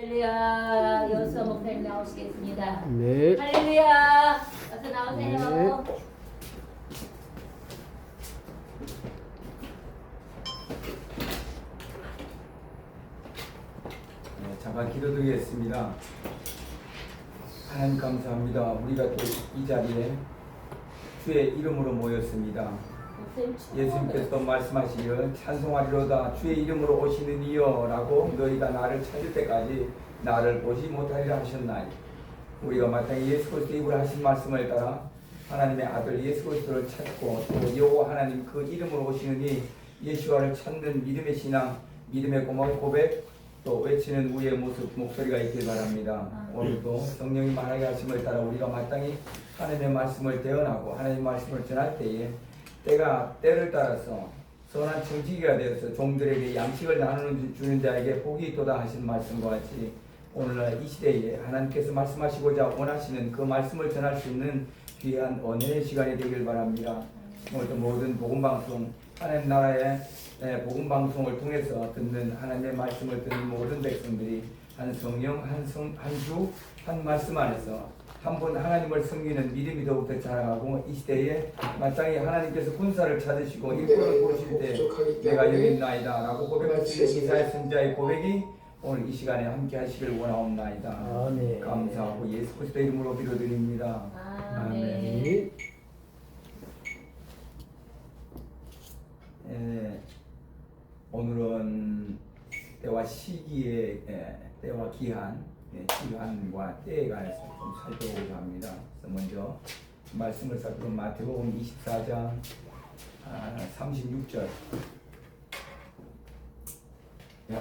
할렐루야. 여기서 목사님 나오시겠습니다. 네. 할렐루야. 어서 나오세요. 네. 잠깐 기도드리겠습니다. 하나님 감사합니다. 우리가 또 이 자리에 주의 이름으로 모였습니다. 예수님께서 말씀하시기를 찬송하리로다 주의 이름으로 오시는 이여 라고 너희가 나를 찾을 때까지 나를 보지 못하리라 하셨나니, 우리가 마땅히 예수 그리스도 입으로 하신 말씀을 따라 하나님의 아들 예수 그리스도를 찾고 또 여호와 하나님 그 이름으로 오시는 이 예수와를 찾는 믿음의 신앙, 믿음의 고백, 또 외치는 우리의 모습, 목소리가 있길 바랍니다. 오늘도 성령이 말하게 하심을 따라 우리가 마땅히 하나님의 말씀을 대언하고 하나님의 말씀을 전할 때에 때를 따라서 선한 청지기가 되어서 종들에게 양식을 나누는 주는 자에게 복이 있도다 하신 말씀과 같이 오늘날 이 시대에 하나님께서 말씀하시고자 원하시는 그 말씀을 전할 수 있는 귀한 은혜의 시간이 되길 바랍니다. 오늘도 모든 복음방송, 하나님 나라의 복음방송을 통해서 듣는 하나님의 말씀을 듣는 모든 백성들이 한 성령, 한 주, 한 말씀 안에서 한 분 하나님을 섬기는 믿음이 더욱더 자라가고, 이 시대에 마땅히 하나님께서 군사를 찾으시고 일꾼을 부르실 때 내가 여기 있나이다 라고 고백하시는 이사야 선지자의 고백이 오늘 이 시간에 함께 하시길 원하옵나이다. 아멘. 감사하고 예수 그리스도 이름으로 기도드립니다. 아멘. 오늘은 때와 시기의 때와 기한과 때에 관해서 좀 살펴보고자 합니다. 그래서 먼저 말씀을 살펴본 마태복음 24장 36절,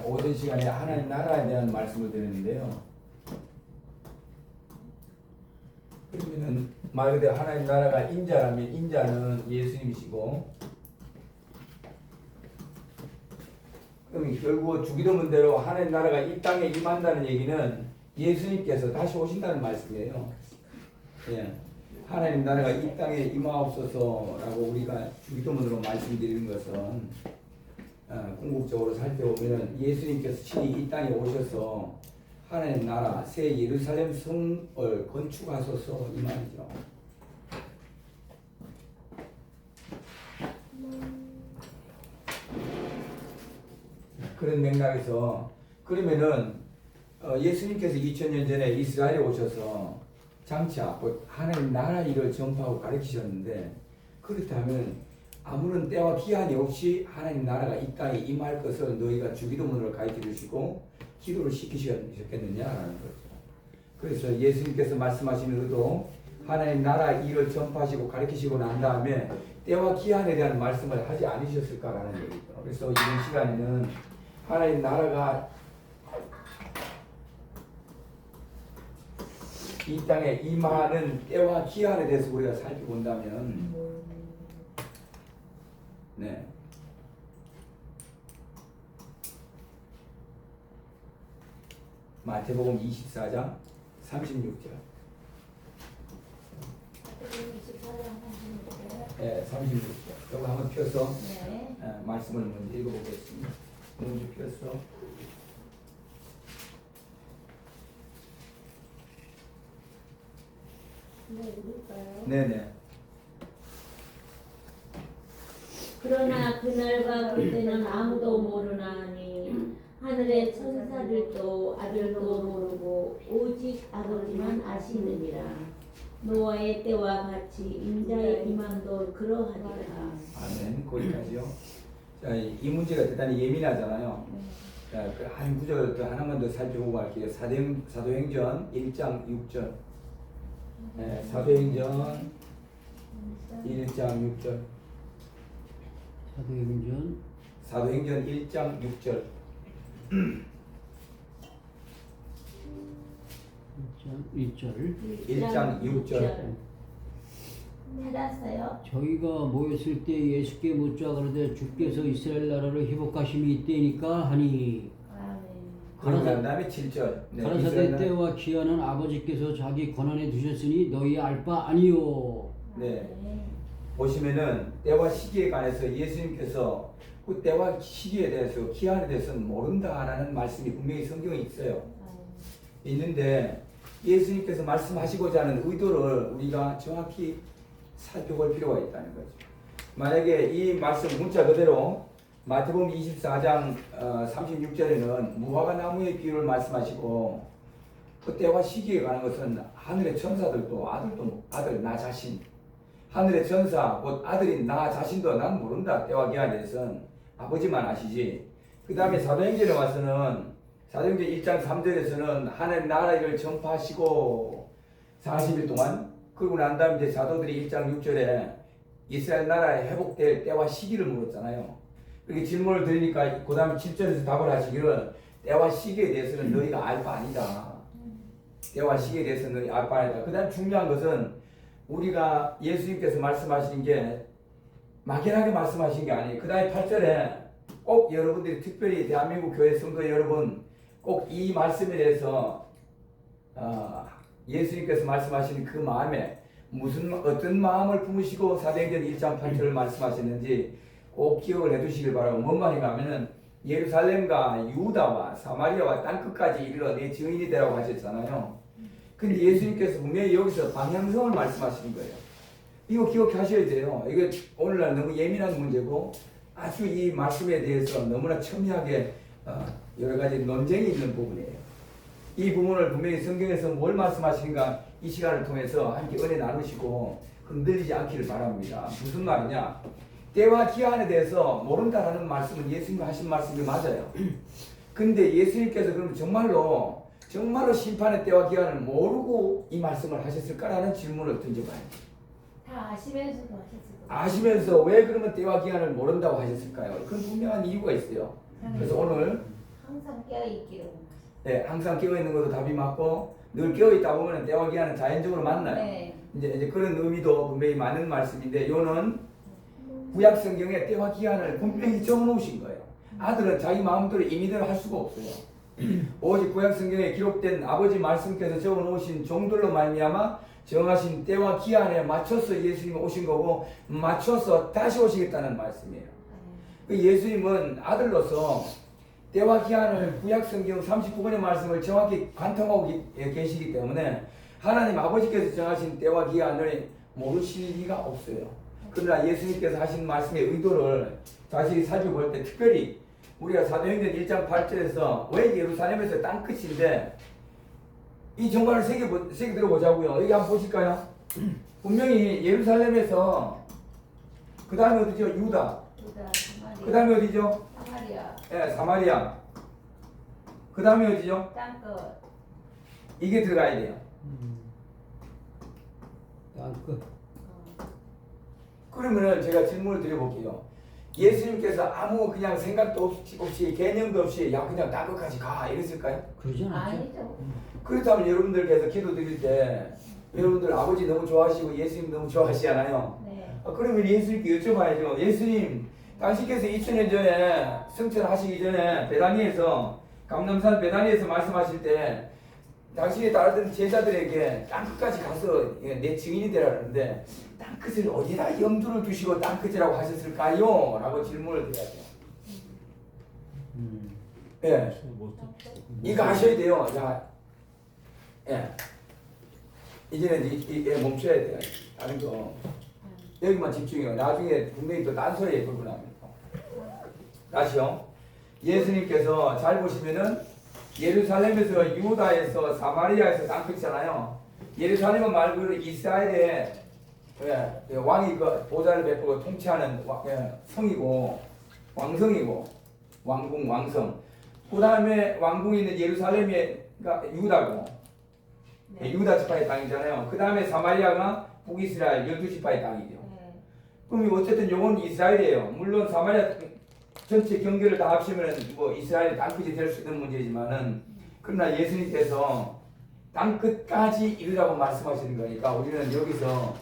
오전 시간에 하나님 나라에 대한 말씀을 드렸는데요. 그러면은 말 그대로 하나님 나라가 인자라면 인자는 예수님이시고, 그럼 결국 주기도문대로 하나님 나라가 이 땅에 임한다는 얘기는 예수님께서 다시 오신다는 말씀이에요. 예. 하나님 나라가 이 땅에 임하옵소서라고 우리가 주기도문으로 말씀드리는 것은 궁극적으로 살펴보면 예수님께서 친히 이 땅에 오셔서 하나님 나라 새 예루살렘 성을 건축하소서 이 말이죠. 그런 맥락에서 그러면은 예수님께서 2000년 전에 이스라엘에 오셔서 장차 하나님 나라 일을 전파하고 가르치셨는데, 그렇다면 아무런 때와 기한이 없이 하나님 나라가 이 땅에 임할 것을 너희가 주기도문으로 가르쳐 주시고 기도를 시키셨겠느냐라는 거죠. 그래서 예수님께서 말씀하신 의도, 하나님 나라 일을 전파하시고 가르치시고 난 다음에 때와 기한에 대한 말씀을 하지 않으셨을까라는 얘기죠. 그래서 이번 시간에는 하나님 나라가 이 땅에 임하는 때와 기한에 대해서 우리가 살펴본다면, 네. 마태복음 24장 36절. 네, 36절. 이거 한번 펴서 말씀을 먼저 읽어보겠습니다. 먼저 펴서. 네네. 그러나 그날과 그때는 아무도 모르나니 하늘의 천사들도 아들도 모르고 오직 아버지만 아시느니라. 노아의 때와 같이 인자의 임함도 그러하리라. 아멘. 거기까지요. 자, 이 문제가 대단히 예민하잖아요. 자, 한 구절 더 하나만 더 살펴보고 갈게요. 사도행전 1장 6절. 네, 사도행전 1장 6절. 사도행전 1장 6절. 1장 6절. 찾았어요? 저희가 모였을 때 예수께 묻자 그러되 주께서 이스라엘 나라를 회복하심이 이때니까 하니, 그런 다음에 7절. 네, 가라사대 때와 기한은 아버지께서 자기 권한에 두셨으니 너희 알 바 아니요. 네. 보시면은 때와 시기에 관해서 예수님께서 그 때와 시기에 대해서 기한에 대해서는 모른다라는 말씀이 분명히 성경에 있어요. 있는데 예수님께서 말씀하시고자 하는 의도를 우리가 정확히 살펴볼 필요가 있다는 거죠. 만약에 이 말씀 문자 그대로 마태복음 24장 36절에는 무화과 나무의 비유를 말씀하시고 그 때와 시기에 관한 것은 하늘의 천사들도 아들 나 자신 하늘의 천사 곧 아들인 나 자신도 난 모른다. 때와 기한에 대해서는 아버지만 아시지. 그 다음에 사도행전에 와서는 사도행전 1장 3절에서는 하나님 나라를 전파하시고 40일 동안 그러고 난 다음에 이제 사도들이 1장 6절에 이스라엘 나라에 회복될 때와 시기를 물었잖아요. 그렇게 질문을 드리니까 그 다음에 7절에서 답을 하시기를 때와 시기에 대해서는 너희가 알 바 아니다. 때와 시기에 대해서는 너희 알 바 아니다. 그 다음 중요한 것은 우리가 예수님께서 말씀하신 게 막연하게 말씀하신 게 아니에요. 그 다음에 8절에 꼭 여러분들이 특별히 대한민국 교회 성도 여러분 꼭 이 말씀에 대해서 예수님께서 말씀하시는 그 마음에 어떤 마음을 품으시고 사도행전 1장 8절을 말씀하셨는지 꼭 기억을 해두시길 바라고. 뭔 말인가 하면은 예루살렘과 유다와 사마리아와 땅끝까지 이르러 내 증인이 되라고 하셨잖아요. 근데 예수님께서 분명히 여기서 방향성을 말씀하시는 거예요. 이거 기억하셔야 돼요. 이거 오늘날 너무 예민한 문제고 아주 이 말씀에 대해서 너무나 첨예하게 여러 가지 논쟁이 있는 부분이에요. 이 부분을 분명히 성경에서 뭘 말씀하시는가 이 시간을 통해서 함께 은혜 나누시고 흔들리지 않기를 바랍니다. 무슨 말이냐? 때와 기한에 대해서 모른다라는 말씀은 예수님이 하신 말씀이 맞아요. 근데 예수님께서 그럼 정말로 심판의 때와 기한을 모르고 이 말씀을 하셨을까라는 질문을 던져봐야지. 다 아시면서도 하셨을 거예요. 아시면서 왜 그러면 때와 기한을 모른다고 하셨을까요? 그건 분명한 이유가 있어요. 그래서 오늘 항상 깨어있기를 네, 항상 깨어있는 것도 답이 맞고 늘 깨어있다 보면 때와 기한은 자연적으로 만나요. 네. 이제 그런 의미도 분명히 많은 말씀인데 요는 구약 성경에 때와 기한을 분명히 적어놓으신 거예요. 아들은 자기 마음대로 임의대로 할 수가 없어요. 오직 구약 성경에 기록된 아버지 말씀께서 적어놓으신 종들로 말미암아 정하신 때와 기한에 맞춰서 예수님이 오신 거고 맞춰서 다시 오시겠다는 말씀이에요. 예수님은 아들로서 때와 기한을 구약 성경 39권의 말씀을 정확히 관통하고 계시기 때문에 하나님 아버지께서 정하신 때와 기한을 모르실 리가 없어요. 그러나 예수님께서 하신 말씀의 의도를 다시 살펴볼 때 특별히 우리가 사도행전 1장 8절에서 왜 예루살렘에서 땅끝인데 이 정말을 새겨 들어보자고요. 여기 한번 보실까요? 분명히 예루살렘에서 그 다음에 어디죠? 유다. 사마리아. 그 다음에 어디죠? 사마리아. 예, 사마리아. 그 다음에 어디죠? 땅끝. 이게 들어가야 돼요. 땅끝. 그러면은 제가 질문을 드려볼게요. 예수님께서 아무 그냥 생각도 없이 개념도 없이 야 그냥 땅끝까지 가 이랬을까요? 그러지 않았죠? 아니죠. 그렇다면 여러분들께서 기도 드릴 때 여러분들 아버지 너무 좋아하시고 예수님 너무 좋아하시잖아요. 네. 그러면 예수님께 여쭤봐야죠. 예수님, 당신께서 2000년 전에 승천하시기 전에 베다니에서 감람산 베다니에서 말씀하실 때 당신이 따르던 제자들에게 땅끝까지 가서 내 증인이 되라는데 땅끝을 어디다 염두를 두시고 땅끝이라고 하셨을까요? 라고 질문을 드려야 돼요. 예. 이거 아셔야 돼요. 자, 예. 이제는 이게 멈춰야 돼요. 다른 거. 여기만 집중해요. 나중에 분명히 또 딴소리에 걸고 나옵니다. 다시요. 예수님께서 잘 보시면은 예루살렘에서 유다에서 사마리아에서 땅끝이잖아요. 예루살렘은 말 그대로 이스라엘의 왕이 그 보좌를 베풀고 통치하는 성이고 왕성이고 왕궁 왕성. 그 다음에 왕궁이 있는 예루살렘이가 유다고 유다 지파의 땅이잖아요. 그 다음에 사마리아가 북이스라엘 12지파의 땅이죠. 그럼 어쨌든 요건 이스라엘이에요. 물론 사마리아 전체 경계를 다 합치면 뭐 이스라엘의 땅끝이 될 수 있는 문제지만은 그러나 예수님께서 땅끝까지 이르라고 말씀하시는 거니까 우리는 여기서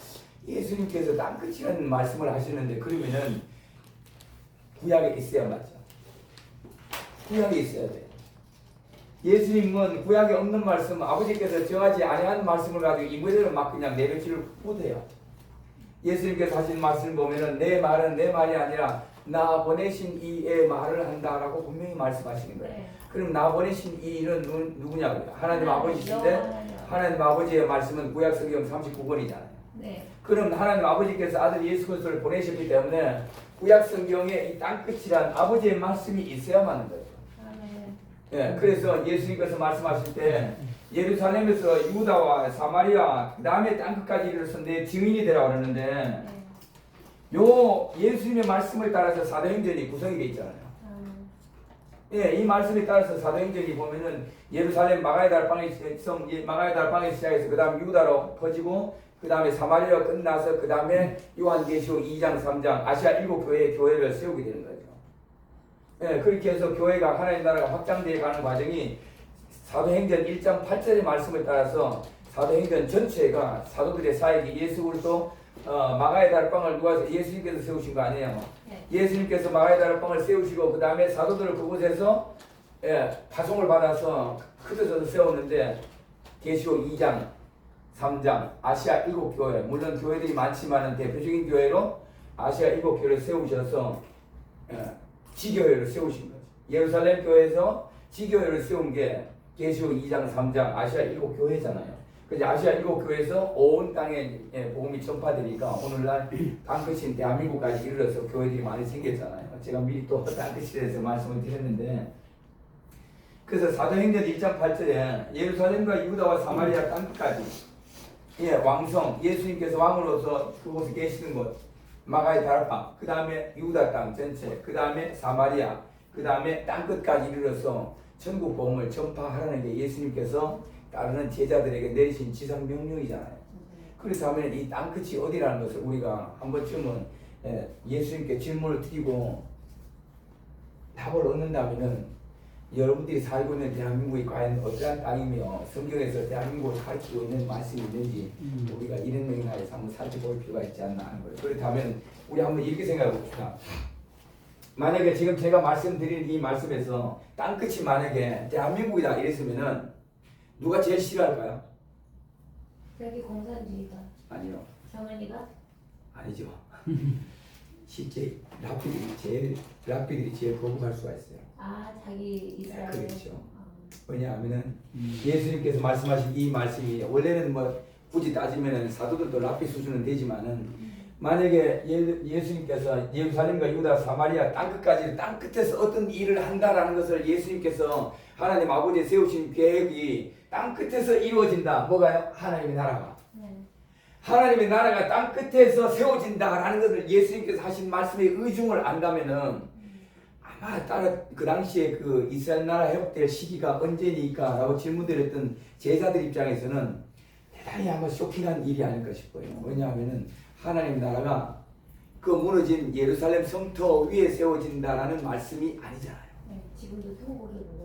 예수님께서 땅끝이라는 말씀을 하시는데 그러면은 구약에 있어야 맞죠. 구약에 있어야 돼. 예수님은 구약에 없는 말씀, 아버지께서 정하지 아니한 말씀을 가지고 이무대로 막 그냥 내뱉지를 못해요. 예수님께서 하신 말씀을 보면은 내 말은 내 말이 아니라 나 보내신 이의 말을 한다라고 분명히 말씀하시는 거예요. 네. 그럼 나 보내신 이 이는 누구냐고요? 하나님 아버지신데 하나님 아버지의 말씀은 구약성경 39권이잖아요. 네. 그럼 하나님 아버지께서 아들 예수 그리스도를 보내셨기 때문에 구약성경에 이 땅끝이란 아버지의 말씀이 있어야만 하는 거죠. 아멘. 예, 그래서 예수님께서 말씀하실 때 예루살렘에서 유다와 사마리아 그 다음에 땅끝까지 이르러서 내 증인이 되라 그러는데 네. 요 예수님의 말씀을 따라서 사도행전이 구성이 되어 있잖아요. 예, 이 말씀에 따라서 사도행전이 보면은 예루살렘 마가의 달방에 시작해서 그 다음 유다로 퍼지고 그 다음에 사마리아로 끝나서 그 다음에 요한계시록 2장 3장 아시아 7교회의 교회를 세우게 되는 거죠. 예, 그렇게 해서 교회가 하나님 나라가 확장되어 가는 과정이 사도행전 1장 8절의 말씀을 따라서 사도행전 전체가 사도들의 사역이 예수 그리스도 마가의 다락방을 누가 예수님께서 세우신 거 아니에요? 네. 예수님께서 마가의 다락방을 세우시고 그 다음에 사도들을 그곳에서 파송을 받아서 크드서 세웠는데 계시록 2장 3장 아시아 7교회 물론 교회들이 많지만 대표적인 교회로 아시아 7교회를 세우셔서 지교회를 세우신 거죠. 예루살렘 교회에서 지교회를 세운 게 계시록 2장 3장 아시아 7교회잖아요. 그래서 아시아 7교회에서 온 땅에 복음이 전파되니까 오늘날 땅끝인 대한민국까지 이르러서 교회들이 많이 생겼잖아요. 제가 미리 또 땅끝에 대해서 말씀을 드렸는데 그래서 사도행전 1장 8절에 예루살렘과 유다와 사마리아 땅끝까지 왕성 예수님께서 왕으로서 그곳에 계시는 곳 마가의 다락방 그 다음에 유다 땅 전체 그 다음에 사마리아 그 다음에 땅끝까지 이르러서 천국 복음을 전파하라는 게 예수님께서 따르는 제자들에게 내리신 지상 명령이잖아요. 그래서 하면 이 땅끝이 어디라는 것을 우리가 한 번쯤은 예수님께 질문을 드리고 답을 얻는다면은 여러분들이 살고 있는 대한민국이 과연 어떠한 땅이며 성경에서 대한민국을 가르치고 있는 말씀이 있는지 우리가 이런 맥락에서 한번 살펴볼 필요가 있지 않나 하는 거예요. 그렇다면 우리 한번 이렇게 생각해 봅시다. 만약에 지금 제가 말씀드린 이 말씀에서 땅끝이 만약에 대한민국이다 이랬으면은 누가 제일 싫어할까요? 여기 공산주의가. 아니요. 정은이가? 아니죠. 실제 랍비들이 제일 거부할 수가 있어요. 아, 자기 이스라엘. 그렇죠. 왜냐하면은 예수님께서 말씀하신 이 말씀이 원래는 뭐 굳이 따지면은 사도들도 랍비 수준은 되지만은 만약에 예수님께서 예루살렘과 유다 사마리아 땅끝에서 어떤 일을 한다라는 것을 예수님께서 하나님 아버지 세우신 계획이 땅끝에서 이루어진다. 뭐가요? 하나님의 나라가. 네. 하나님의 나라가 땅끝에서 세워진다라는 것을 예수님께서 하신 말씀의 의중을 안다면은 아마 그 당시에 그 이스라엘 나라 회복될 시기가 언제니까라고 질문드렸던 제자들 입장에서는 대단히 아마 쇼킹한 일이 아닐까 싶어요. 왜냐하면은 하나님 나라가 그 무너진 예루살렘 성터 위에 세워진다라는 말씀이 아니잖아요. 네, 지금도 통곡을 누르고.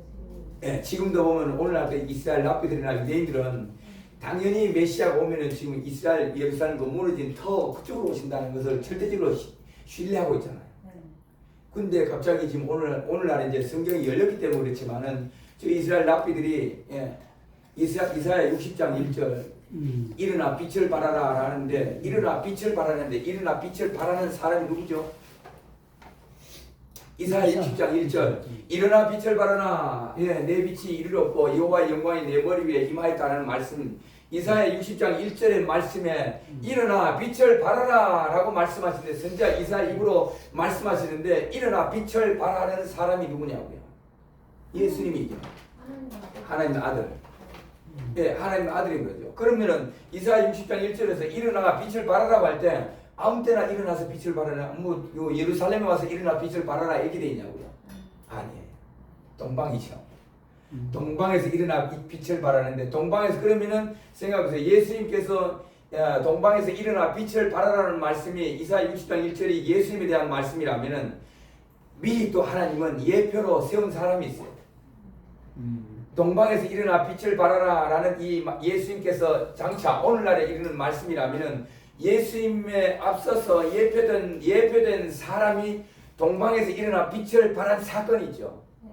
네, 지금도 보면 오늘날 그 이스라엘 랍비들이나 유대인들은 당연히 메시아가 오면은 지금 이스라엘 예루살렘 그 무너진 터 그쪽으로 오신다는 것을 절대적으로 신뢰하고 있잖아요. 근데 갑자기 지금 오늘날 이제 성경이 열렸기 때문에 그렇지만은 저 이스라엘 랍비들이 이사야 60장 1절 일어나 빛을 발하라 라는데 일어나 빛을 발하는데 일어나 빛을 발하는 사람이 누구죠? 이사야 60장 1절 일어나 빛을 발하라 내 빛이 이르렀고 여호와의 영광이 내 머리 위에 임하였다는 말씀 이사야 60장 1절의 말씀에 일어나 빛을 발하라 라고 말씀하시는데 선지자 이사야 입으로 말씀하시는데 일어나 빛을 발하는 사람이 누구냐고요? 예수님이죠. 하나님의 아들. 예, 하나님의 아들인 거죠. 그러면은 이사야 60장 1절에서 일어나 빛을 발하라고 할 때 아무 때나 일어나서 빛을 발하라 요 예루살렘에 와서 일어나 빛을 발하라 이렇게 돼 있냐고요? 아니에요. 동방이죠. 동방에서 일어나 빛을 발하는데 동방에서 그러면은 생각해보세요. 예수님께서 동방에서 일어나 빛을 발하라는 말씀이 이사야 60장 1절이 예수님에 대한 말씀이라면은 미리 또 하나님은 예표로 세운 사람이 있어요. 동방에서 일어나 빛을 발하라 라는 이 예수님께서 장차 오늘날에 이르는 말씀이라면은 예수님에 앞서서 예표된 사람이 동방에서 일어나 빛을 발한 사건이 있죠. 네.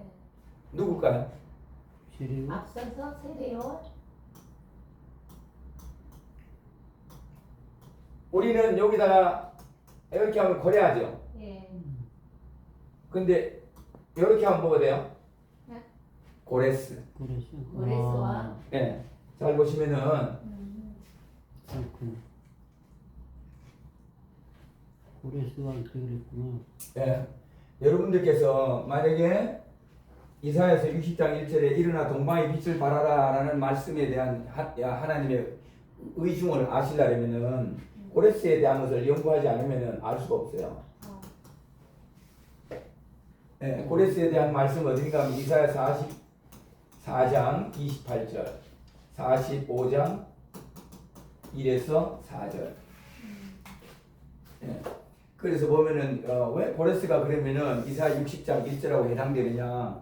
누굴까요? 앞서서 세례요. 우리는 여기다가 이렇게 하면 고려하죠. 예. 근데 이렇게 하면 뭐가 돼요? 네? 고레스. 그래서 고레스와? 예. 잘 보시면은 그렇구나. 고레스와 이렇게 그랬구나. 예. 여러분들께서 만약에 이사야서 60장 1절에 일어나 동방의 빛을 발하라 라는 말씀에 대한 하나님의 의중을 아시려면은 고레스에 대한 것을 연구하지 않으면 알 수가 없어요. 예, 고레스에 대한 말씀 어딘가 하면 이사야 44장 28절, 45장 1에서 4절. 예. 그래서 보면은 왜 고레스가 그러면은 이사야 60장 1절하고 해당되느냐?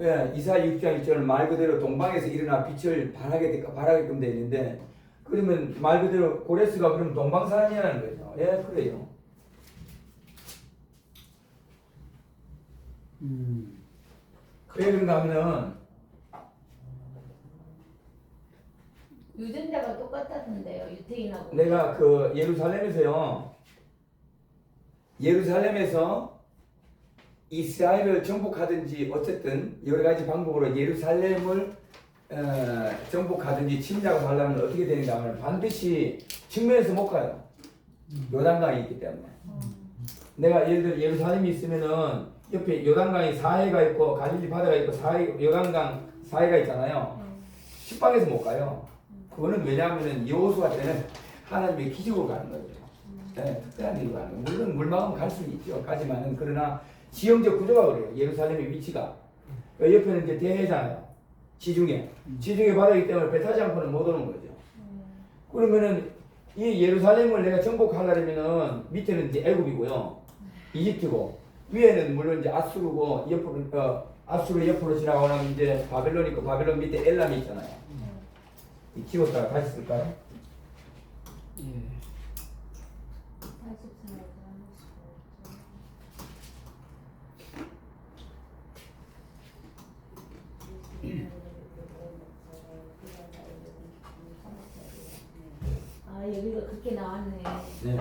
예, 이사야 60장 1절은 말 그대로 동방에서 일어나 빛을 발하게끔 되어 있는데, 그러면 말 그대로 고레스가 그럼 동방 사람이라는 거죠. 예, 그래요. 왜 그런가 하면은 유전자가 똑같았는데요. 유태인하고. 내가 그 예루살렘에서 이스라엘을 정복하든지 어쨌든 여러 가지 방법으로 예루살렘을 정복하든지 침략을 하려면 어떻게 되는가 하면 반드시 측면에서 못 가요. 요단강이 있기 때문에. 내가 예를 들어 예루살렘이 있으면은 옆에 요단강이 사해가 있고 갈릴리 바다가 있고 요단강 사해가 있잖아요. 식방에서 못 가요. 그거는 왜냐하면은 여호수아 때는 하나님의 기적으로 가는 거죠. 네, 특별한 일로 가는 거예요. 물론 물망은 갈 수는 있죠. 가지만은 그러나 지형적 구조가 그래요. 예루살렘의 위치가. 옆에는 이제 대해잖아요. 지중해 바다이기 때문에 배 타지 않고는 못 오는 거죠. 그러면은 이 예루살렘을 내가 정복하려면은 밑에는 이제 애굽이고요, 이집트고, 위에는 물론 이제 아수르고, 아수르 옆으로 지나가면 이제 바벨론 있고, 바벨론 밑에 엘람이 있잖아요. 이 키웠다가 다시 쓸까요? 예. 84장. 아, 여기가 그렇게 나왔네. 네.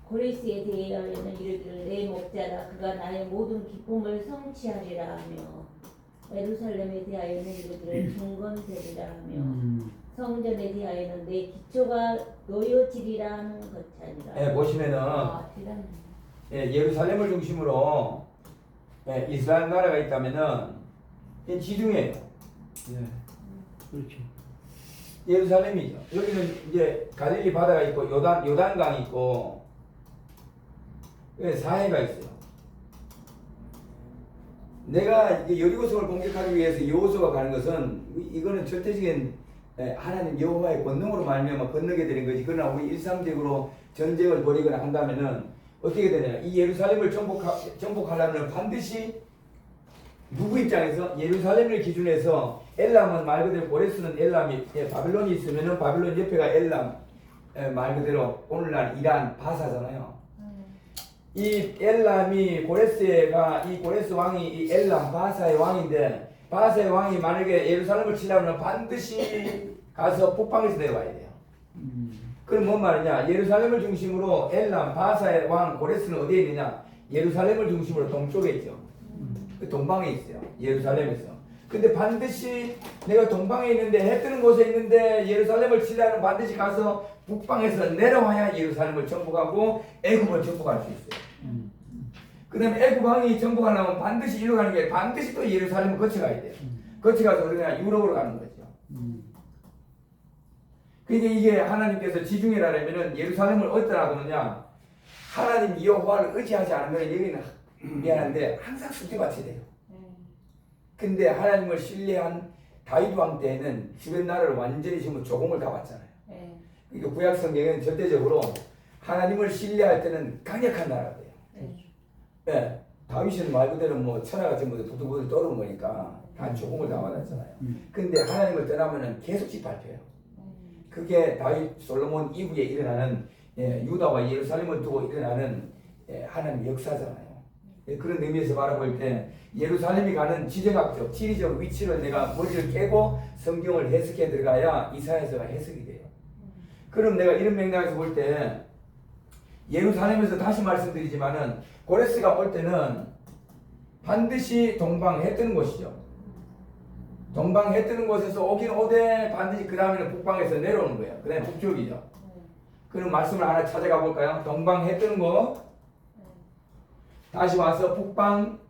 고레스에 대하여는 이르기를 내 목자라 그가 나의 모든 기쁨을 성취하리라 하며, 예루살렘에 대하여는 이르기를 경건되리라 하며, 성전에 대하여는 내 기초가 놓여지리라 하는 것이니라. 네, 보시면은 대단해. 예루살렘을 중심으로 이스라엘 나라가 있다면은 이 지중해예요. 예. 그렇죠. 예루살렘이죠. 여기는 이제 갈릴리 바다가 있고 요단강이 있고 사해가 있어요. 내가 이제 여리고성을 공격하기 위해서 여호수아가 가는 것은 이거는 절대적인 하나님 여호와의 권능으로 말미암아 건너게 되는 거지. 그러나 우리 일상적으로 전쟁을 벌이거나 한다면은 어떻게 되냐? 이 예루살렘을 정복하려면 반드시 누구 입장에서 예루살렘을 기준해서 엘람은 말 그대로 고레스는 엘람이 바벨론이 있으면은 바벨론 옆에가 엘람 말 그대로 오늘날 이란 바사잖아요. 이 엘람이 고레스가 이 고레스 왕이 이 엘람 바사의 왕인데, 바사의 왕이 만약에 예루살렘을 치려면 반드시 가서 북방에서 내려와야 돼요. 그럼 뭔 말이냐? 예루살렘을 중심으로 엘람 바사의 왕 고레스는 어디에 있느냐? 예루살렘을 중심으로 동쪽에 있죠. 그 동방에 있어요. 예루살렘에서. 근데 반드시 내가 동방에 있는데, 해 뜨는 곳에 있는데 예루살렘을 치려면 반드시 가서 북방에서 내려와야 예루살렘을 정복하고 애굽을 정복할 수 있어요. 그 다음에 애굽 왕이 정복하려면 반드시 이리로 가는 게, 반드시 또 예루살렘을 거쳐가야 돼요. 거쳐가서 우리가 유럽으로 가는 거죠. 그러니까 이게 하나님께서 지중해라면은 예루살렘을 어디다 놔두느냐? 하나님 여호와를 의지하지 않으면 여기는 미안한데 항상 수지밭이 돼요. 근데 하나님을 신뢰한 다윗 왕 때에는 주변 나라를 완전히 전부 조공을 다 받잖아요. 그러니까 구약 성경에는 절대적으로 하나님을 신뢰할 때는 강력한 나라가 돼요. 네. 다윗은 말 그대로 뭐 천하가 전부 부들부들 떠오른 거니까 다 조공을 다 받았잖아요. 근데 하나님을 떠나면은 계속 짓밟혀요. 그게 다윗 솔로몬 이후에 일어나는 유다와 예루살렘을 두고 일어나는 하나님의 역사잖아요. 그런 의미에서 바라볼 때 예루살렘이 가는 지정학적, 지리적 위치를 내가 머리를 깨고 성경을 해석해 들어가야 이사야서가 해석이 돼요. 그럼 내가 이런 맥락에서 볼 때 예루살렘에서 다시 말씀드리지만은 고레스가 올 때는 반드시 동방 해 뜨는 곳이죠. 동방 해 뜨는 곳에서 오긴 오되 반드시 그 다음에는 북방에서 내려오는 거예요. 그 다음에 북쪽이죠. 그럼 말씀을 하나 찾아가 볼까요? 동방 해 뜨는 곳 다시 와서 북방에서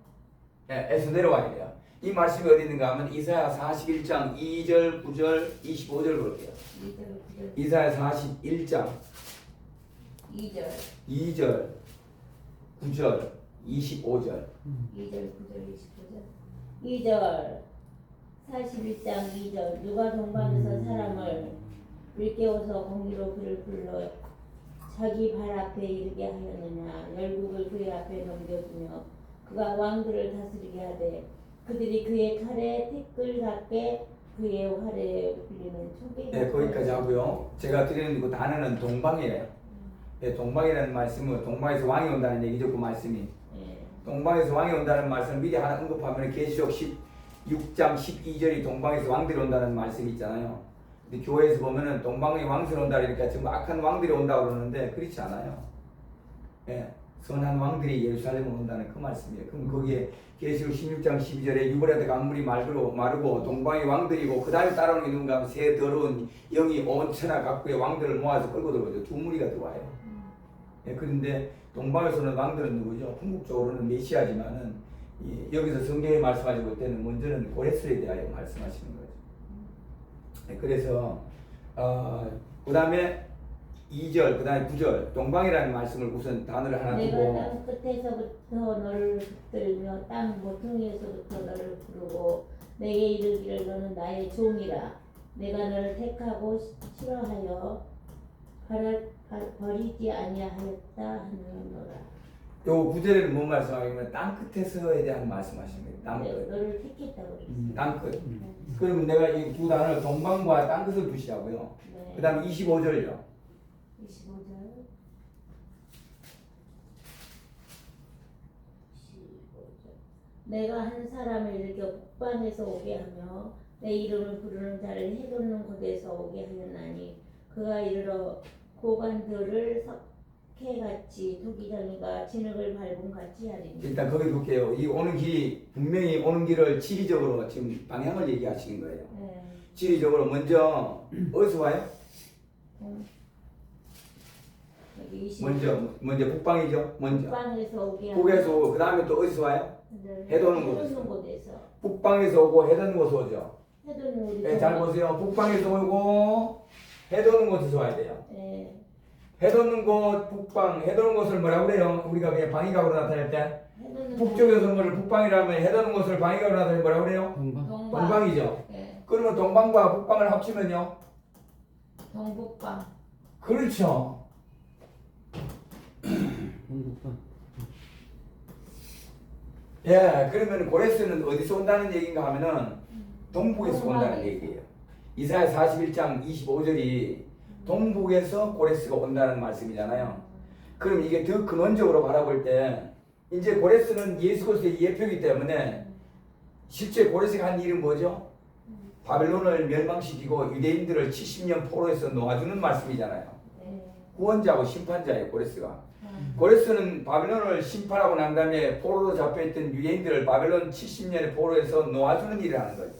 내려와야 돼요. 이 말씀이 어디 있는가 하면 이사야 41장 2절, 9절, 25절 볼게요. 2절, 9절. 이사야 41장 2절, 2절, 9절, 25절. 2절, 9절, 25절. 2절, 41장 2절. 누가 동방에서 사람을 일깨워서 공의로 그를 불러 자기 발 앞에 이르게 하였느냐. 열국을 그의 앞에 넘겨주며 그가 왕들을 다스리게 하되 그들이 그의 칼에 티끌 같게 그의 활에 불리는 초계. 네, 거기까지 하고요. 제가 드리는 그 단어는 동방이에요. 네, 동방이라는 말씀은 동방에서 왕이 온다는 얘기죠. 그 말씀이. 동방에서 왕이 온다는 말씀을 미리 하나 언급하면 계시록 16장 12절이 동방에서 왕들이 온다는 말씀이 있잖아요. 근데 교회에서 보면은 동방의 왕들 온다 이렇게 전부 악한 왕들이 온다고 그러는데 그렇지 않아요. 예, 선한 왕들이 예루살렘에 온다는 그 말씀이에요. 그럼 거기에 계시록 16장 12절에 유브라데 강물이 마르고 동방의 왕들이고 그 다음에 따라오는 게 누군가 하면 새 더러운 영이 온 천하 각국의 왕들을 모아서 끌고 들어오죠. 두 무리가 들어와요. 예, 그런데 동방에서는 왕들은 누구죠? 궁극적으로는 메시아지만은 여기서 성경에 말씀하실 때는 먼저는 고레스에 대하여 말씀하시는 거죠. 예, 그래서 그 다음에 2절, 그 다음에 9절 동방이라는 말씀을 우선 단어를 하나 내가 두고 땅 끝에서부터 너를 붙들며 땅 모퉁이에서부터 너를 부르고 내게 이르기를 너는 나의 종이라. 내가 너를 택하고 싫어하여 버리지 아니하였다 하느노라. 요 9절에는 뭔 말씀하냐면 땅 끝에서에 대한 말씀하시는 거예요. 땅 끝. 너를 택했다고 그랬어요. 땅 끝. 그러면 내가 이 두 단어를 동방과 땅 끝을 두시라고요. 네. 그 다음에 25절요. 25절. 내가 한 사람을 일으켜 북방에서 오게 하며 내 이름을 부르는 자를 해돋는 곳에서 오게 하였나니 그가 이르러 고관들을 석회같이 토기장이가 진흙을 밟은 같이 하리니. 일단 거기 볼게요. 이 오는 길이 분명히 오는 길을 지리적으로 지금 방향을 얘기하시는 거예요. 네. 지리적으로 먼저 어디서 와요? 여기 20. 먼저 북방이죠. 먼저 북방에서 오게 하며 북에서 오고 그 다음에 또 어디서 와요? 해돋는 곳에서. 곳에서. 북방에서 오고 해돋는 곳에서 오죠. 해돋는 우리. 네, 잘 보세요. 북방에서 오고 해돋는 곳에서 와야 돼요. 네. 해돋는 곳 북방 해돋는 곳을 뭐라고 그래요? 우리가 그냥 방위각으로 나타낼 때 해돋는 북쪽에서 뭐를 북방이라면 해돋는 곳을 방위각으로 나타내면 뭐라고 그래요? 동방. 동방이죠. 네. 그러면 동방과 북방을 합치면요? 동북방. 그렇죠. 동북방. 예, 그러면 고레스는 어디서 온다는 얘기인가 하면은 동북에서 온다는 얘기예요. 이사야 41장 25절이 동북에서 고레스가 온다는 말씀이잖아요. 그럼 이게 더 근원적으로 바라볼 때 이제 고레스는 예수 그리스도의 예표이기 때문에 실제 고레스가 한 일은 뭐죠? 바벨론을 멸망시키고 유대인들을 70년 포로에서 놓아주는 말씀이잖아요. 네. 구원자고 심판자예요, 고레스가. 고레스는 바벨론을 심판하고 난 다음에 포로로 잡혀있던 유대인들을 바벨론 70년의 포로에서 놓아주는 일을 하는 거죠.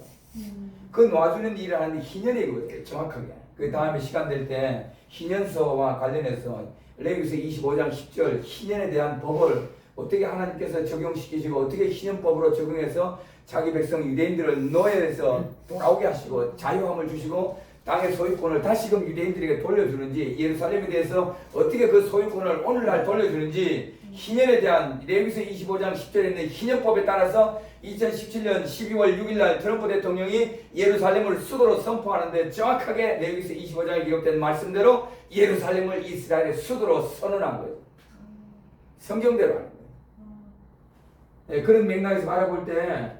그 놓아주는 일을 하는 희년이거든요, 정확하게. 그 다음에 시간 될 때 희년서와 관련해서 레위기서 25장 10절 희년에 대한 법을 어떻게 하나님께서 적용시키시고 어떻게 희년법으로 적용해서 자기 백성 유대인들을 노예에서 돌아오게 하시고 자유함을 주시고 땅의 소유권을 다시금 유대인들에게 돌려주는지 예루살렘에 대해서 어떻게 그 소유권을 오늘날 돌려주는지 희년에 대한 레위기서 25장 10절에 있는 희년법에 따라서 2017년 12월 6일날 트럼프 대통령이 예루살렘을 수도로 선포하는데 정확하게 레위기서 25장에 기록된 말씀대로 예루살렘을 이스라엘의 수도로 선언한 거예요. 성경대로 하는 거예요. 네, 그런 맥락에서 바라볼 때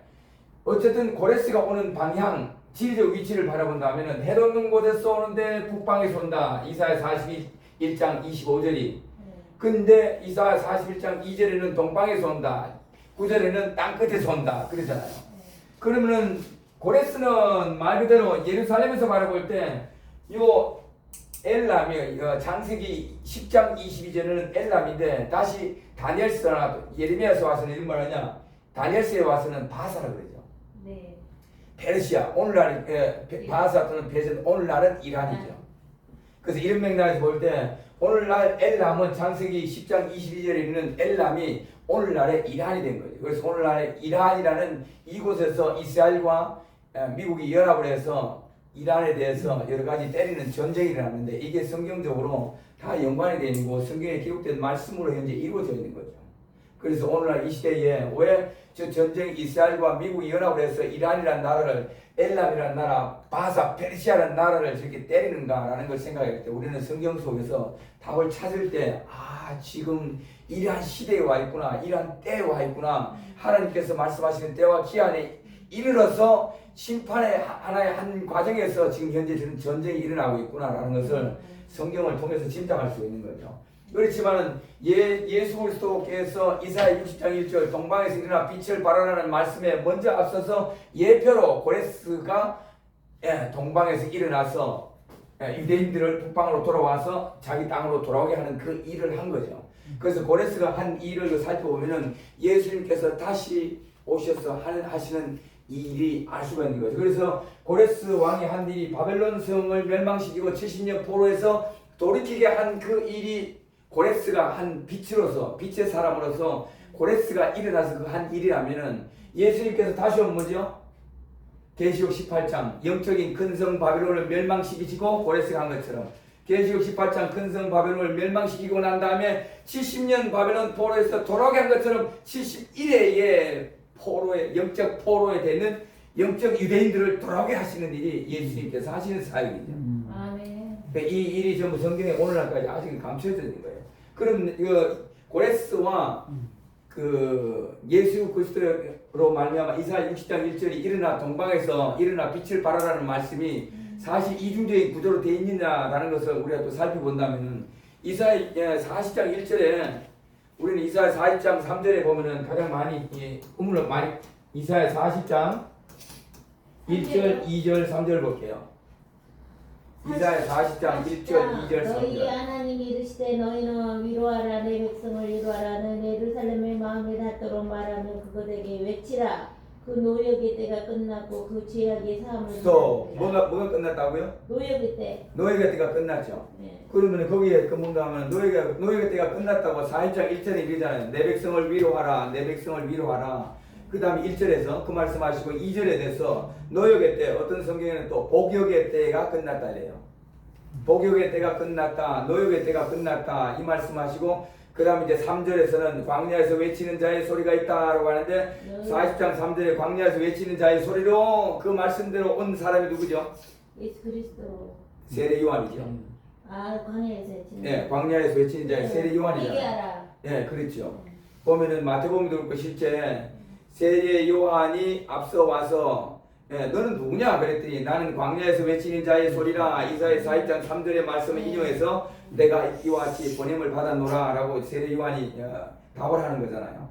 어쨌든 고레스가 오는 방향 지리적 위치를 바라본다면 해돋는 곳에서 오는데 북방에서 온다. 이사야 41장 25절이. 근데 이사야 41장 2절에는 동방에서 온다. 9절에는 땅끝에서 온다. 그러잖아요. 그러면은 고레스는 말 그대로 예루살렘에서 바라볼 때 요 엘람이 창세기 10장 22절에는 엘람인데 다시 다니엘서나 예레미야서 와서는 이런 말 하냐? 다니엘서에 와서는 바사라 그러죠. 네. 페르시아, 오늘날 바사 또는 페르시아, 오늘날은 이란이죠. 그래서 이런 맥락에서 볼 때 오늘날 엘람은 창세기 10장 22절에 있는 엘람이 오늘날의 이란이 된 거죠. 그래서 오늘날의 이란이라는 이곳에서 이스라엘과 미국이 연합을 해서 이란에 대해서 여러 가지 때리는 전쟁이 일어났는데 이게 성경적으로 다 연관이 되어 있고 성경에 기록된 말씀으로 현재 이루어져 있는 거죠. 그래서 오늘날 이 시대에 왜 저 전쟁 이스라엘과 미국이 연합을 해서 이란이라는 나라를 엘람이라는 나라, 바사, 페르시아라는 나라를 저렇게 때리는가라는 걸 생각할 때 우리는 성경 속에서 답을 찾을 때 지금 이러한 시대에 와 있구나, 이러한 때에 와 있구나, 하나님께서 말씀하시는 때와 기한에 이르러서 심판의 하나의 한 과정에서 지금 현재 저런 전쟁이 일어나고 있구나라는 것을 성경을 통해서 짐작할 수 있는 거죠. 그렇지만은 예수 그리스도께서 이사야 60장 1절 동방에서 일어나 빛을 발하라는 말씀에 먼저 앞서서 예표로 고레스가 동방에서 일어나서 유대인들을 북방으로 돌아와서 자기 땅으로 돌아오게 하는 그 일을 한 거죠. 그래서 고레스가 한 일을 살펴보면은 예수님께서 다시 오셔서 하시는 이 일이 알 수가 있는 거죠. 그래서 고레스 왕이 한 일이 바벨론 성을 멸망시키고 70년 포로에서 돌이키게 한 그 일이 고레스가 한 빛으로서, 빛의 사람으로서 고레스가 일어나서 그 한 일이라면은 예수님께서 다시 오면 뭐죠? 계시록 18장 영적인 큰 성 바벨론을 멸망시키시고 고레스가 한 것처럼 계시록 18장 큰 성 바벨론을 멸망시키고 난 다음에 70년 바벨론 포로에서 돌아오게 한 것처럼 71회의 포로에, 영적 포로에 되는 영적 유대인들을 돌아오게 하시는 일이 예수님께서 하시는 사역이죠. 아멘. 이 일이 전부 성경에 오늘날까지 아직 감춰져 있는 거예요. 그럼 그 고레스와 그 예수 그리스도로 말미암아 이사야 60장 1절이 일어나 동방에서 일어나 빛을 발하라는 말씀이 사실 이중적인 구조로 되어 있느냐라는 것을 우리가 또 살펴본다면은 이사야 40장 1절에 우리는 이사야 40장 3절에 보면은 가장 많이 우물을 많이 이사야 40장 1절, 2절, 3절 볼게요. 이사야 40장 1절, 2절, 3절. 너희 하나님이 이르시되 너희는 위로하라 내 백성을 위로하라 너희 예루살렘의 마음에 닿도록 말하며 그것에게 외치라 그 노역의 때가 끝났고 그 죄악의 사함을 또 뭐가 끝났다고요? 노역의 때. 노예의 때가 끝났죠. 네. 그러면 거기에 뭔가 하면 노예의 때가 끝났다고 4장 1절에 이르잖아요. 내 백성을 위로하라, 내 백성을 위로하라. 그 다음에 1절에서 그 말씀하시고 2절에 대해서 노역의 때, 어떤 성경에는 또 복역의 때가 끝났다 이래요. 복역의 때가 끝났다, 노역의 때가 끝났다 이 말씀하시고 그 다음에 이제 3절에서는 광야에서 외치는 자의 소리가 있다라고 하는데 40장 3절에 광야에서 외치는 자의 소리로 그 말씀대로 온 사람이 누구죠? 예수 그리스도. 세례 요한이죠. 광야에서 외치는. 네, 광야에서 외치는 자의 세례 요한이잖아요. 회개하라. 네, 그렇죠. 보면은 마태복음도 그렇고 실제 세례 요한이 앞서 와서 너는 누구냐 그랬더니 나는 광야에서 외치는 자의 소리라 이사야 40장 3절의 말씀을 인용해서 내가 이와 같이 보냄을 받았노라 라고 세례 요한이 답을 하는 거잖아요.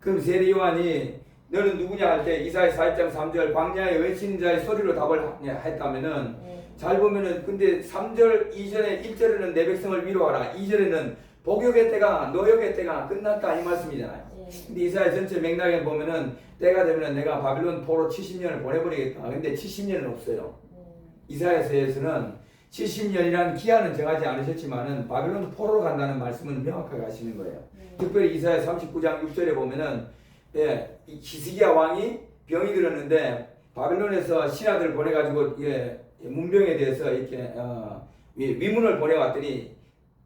그럼 세례 요한이 너는 누구냐 할 때 이사야 40장 3절 광야에 외치는 자의 소리로 답을 했다면은 잘 보면은 근데 3절 이전에 1절에는 내 백성을 위로하라 2절에는 복역의 때가 노역의 때가 끝났다 이 말씀이잖아요. 근데 이사야 전체 맥락에 보면은 때가 되면은 내가 바빌론 포로 70년을 보내버리겠다. 근데 70년은 없어요. 이사야서에서는 70년이라는 기한은 정하지 않으셨지만은 바빌론 포로로 간다는 말씀은 명확하게 하시는 거예요. 특별히 이사야 39장 6절에 보면은 히스기야 왕이 병이 들었는데 바빌론에서 신하들을 보내가지고 문병에 대해서 이렇게 위문을 보내왔더니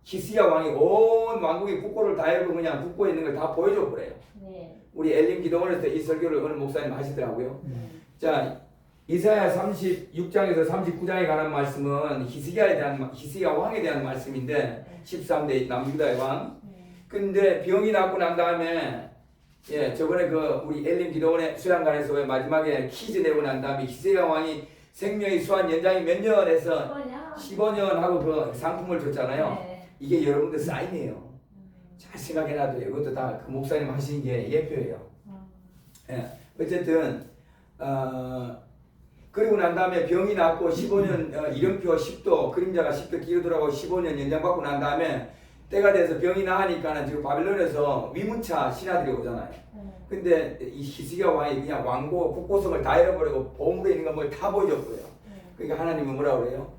히스기야 왕이 온 왕국의 국고를 다 열고 그냥 국고에 있는 걸 다 보여줘 버려요. 네. 우리 엘림 기도원에서 이 설교를 어느 목사님 하시더라고요. 자, 이사야 36장에서 39장에 관한 말씀은 히스기야 왕에 대한 말씀인데 13대 남유다의 왕. 근데 병이 낫고 난 다음에 저번에 우리 엘림 기도원의 수양관에서 왜 마지막에 퀴즈 내고 난 다음에 히스기야 왕이 생명의 수한 연장이 몇 년 해서 15년 하고 그 상품을 줬잖아요. 네. 이게 여러분들 사인이에요. 잘 생각해놔도 이것도 다 그 목사님 하신 게 예표예요. 어쨌든 그리고 난 다음에 병이 낫고 15년 이름표 10도 그림자가 10도 기르더라고 15년 연장받고 난 다음에 때가 돼서 병이 나으니까는 지금 바벨론에서 위문차 신하들이 오잖아요. 근데 이 히스기야 왕이 그냥 왕고 국고성을 다 잃어버리고 보물에 있는 걸 다 보여줬고요. 그러니까 하나님은 뭐라 그래요?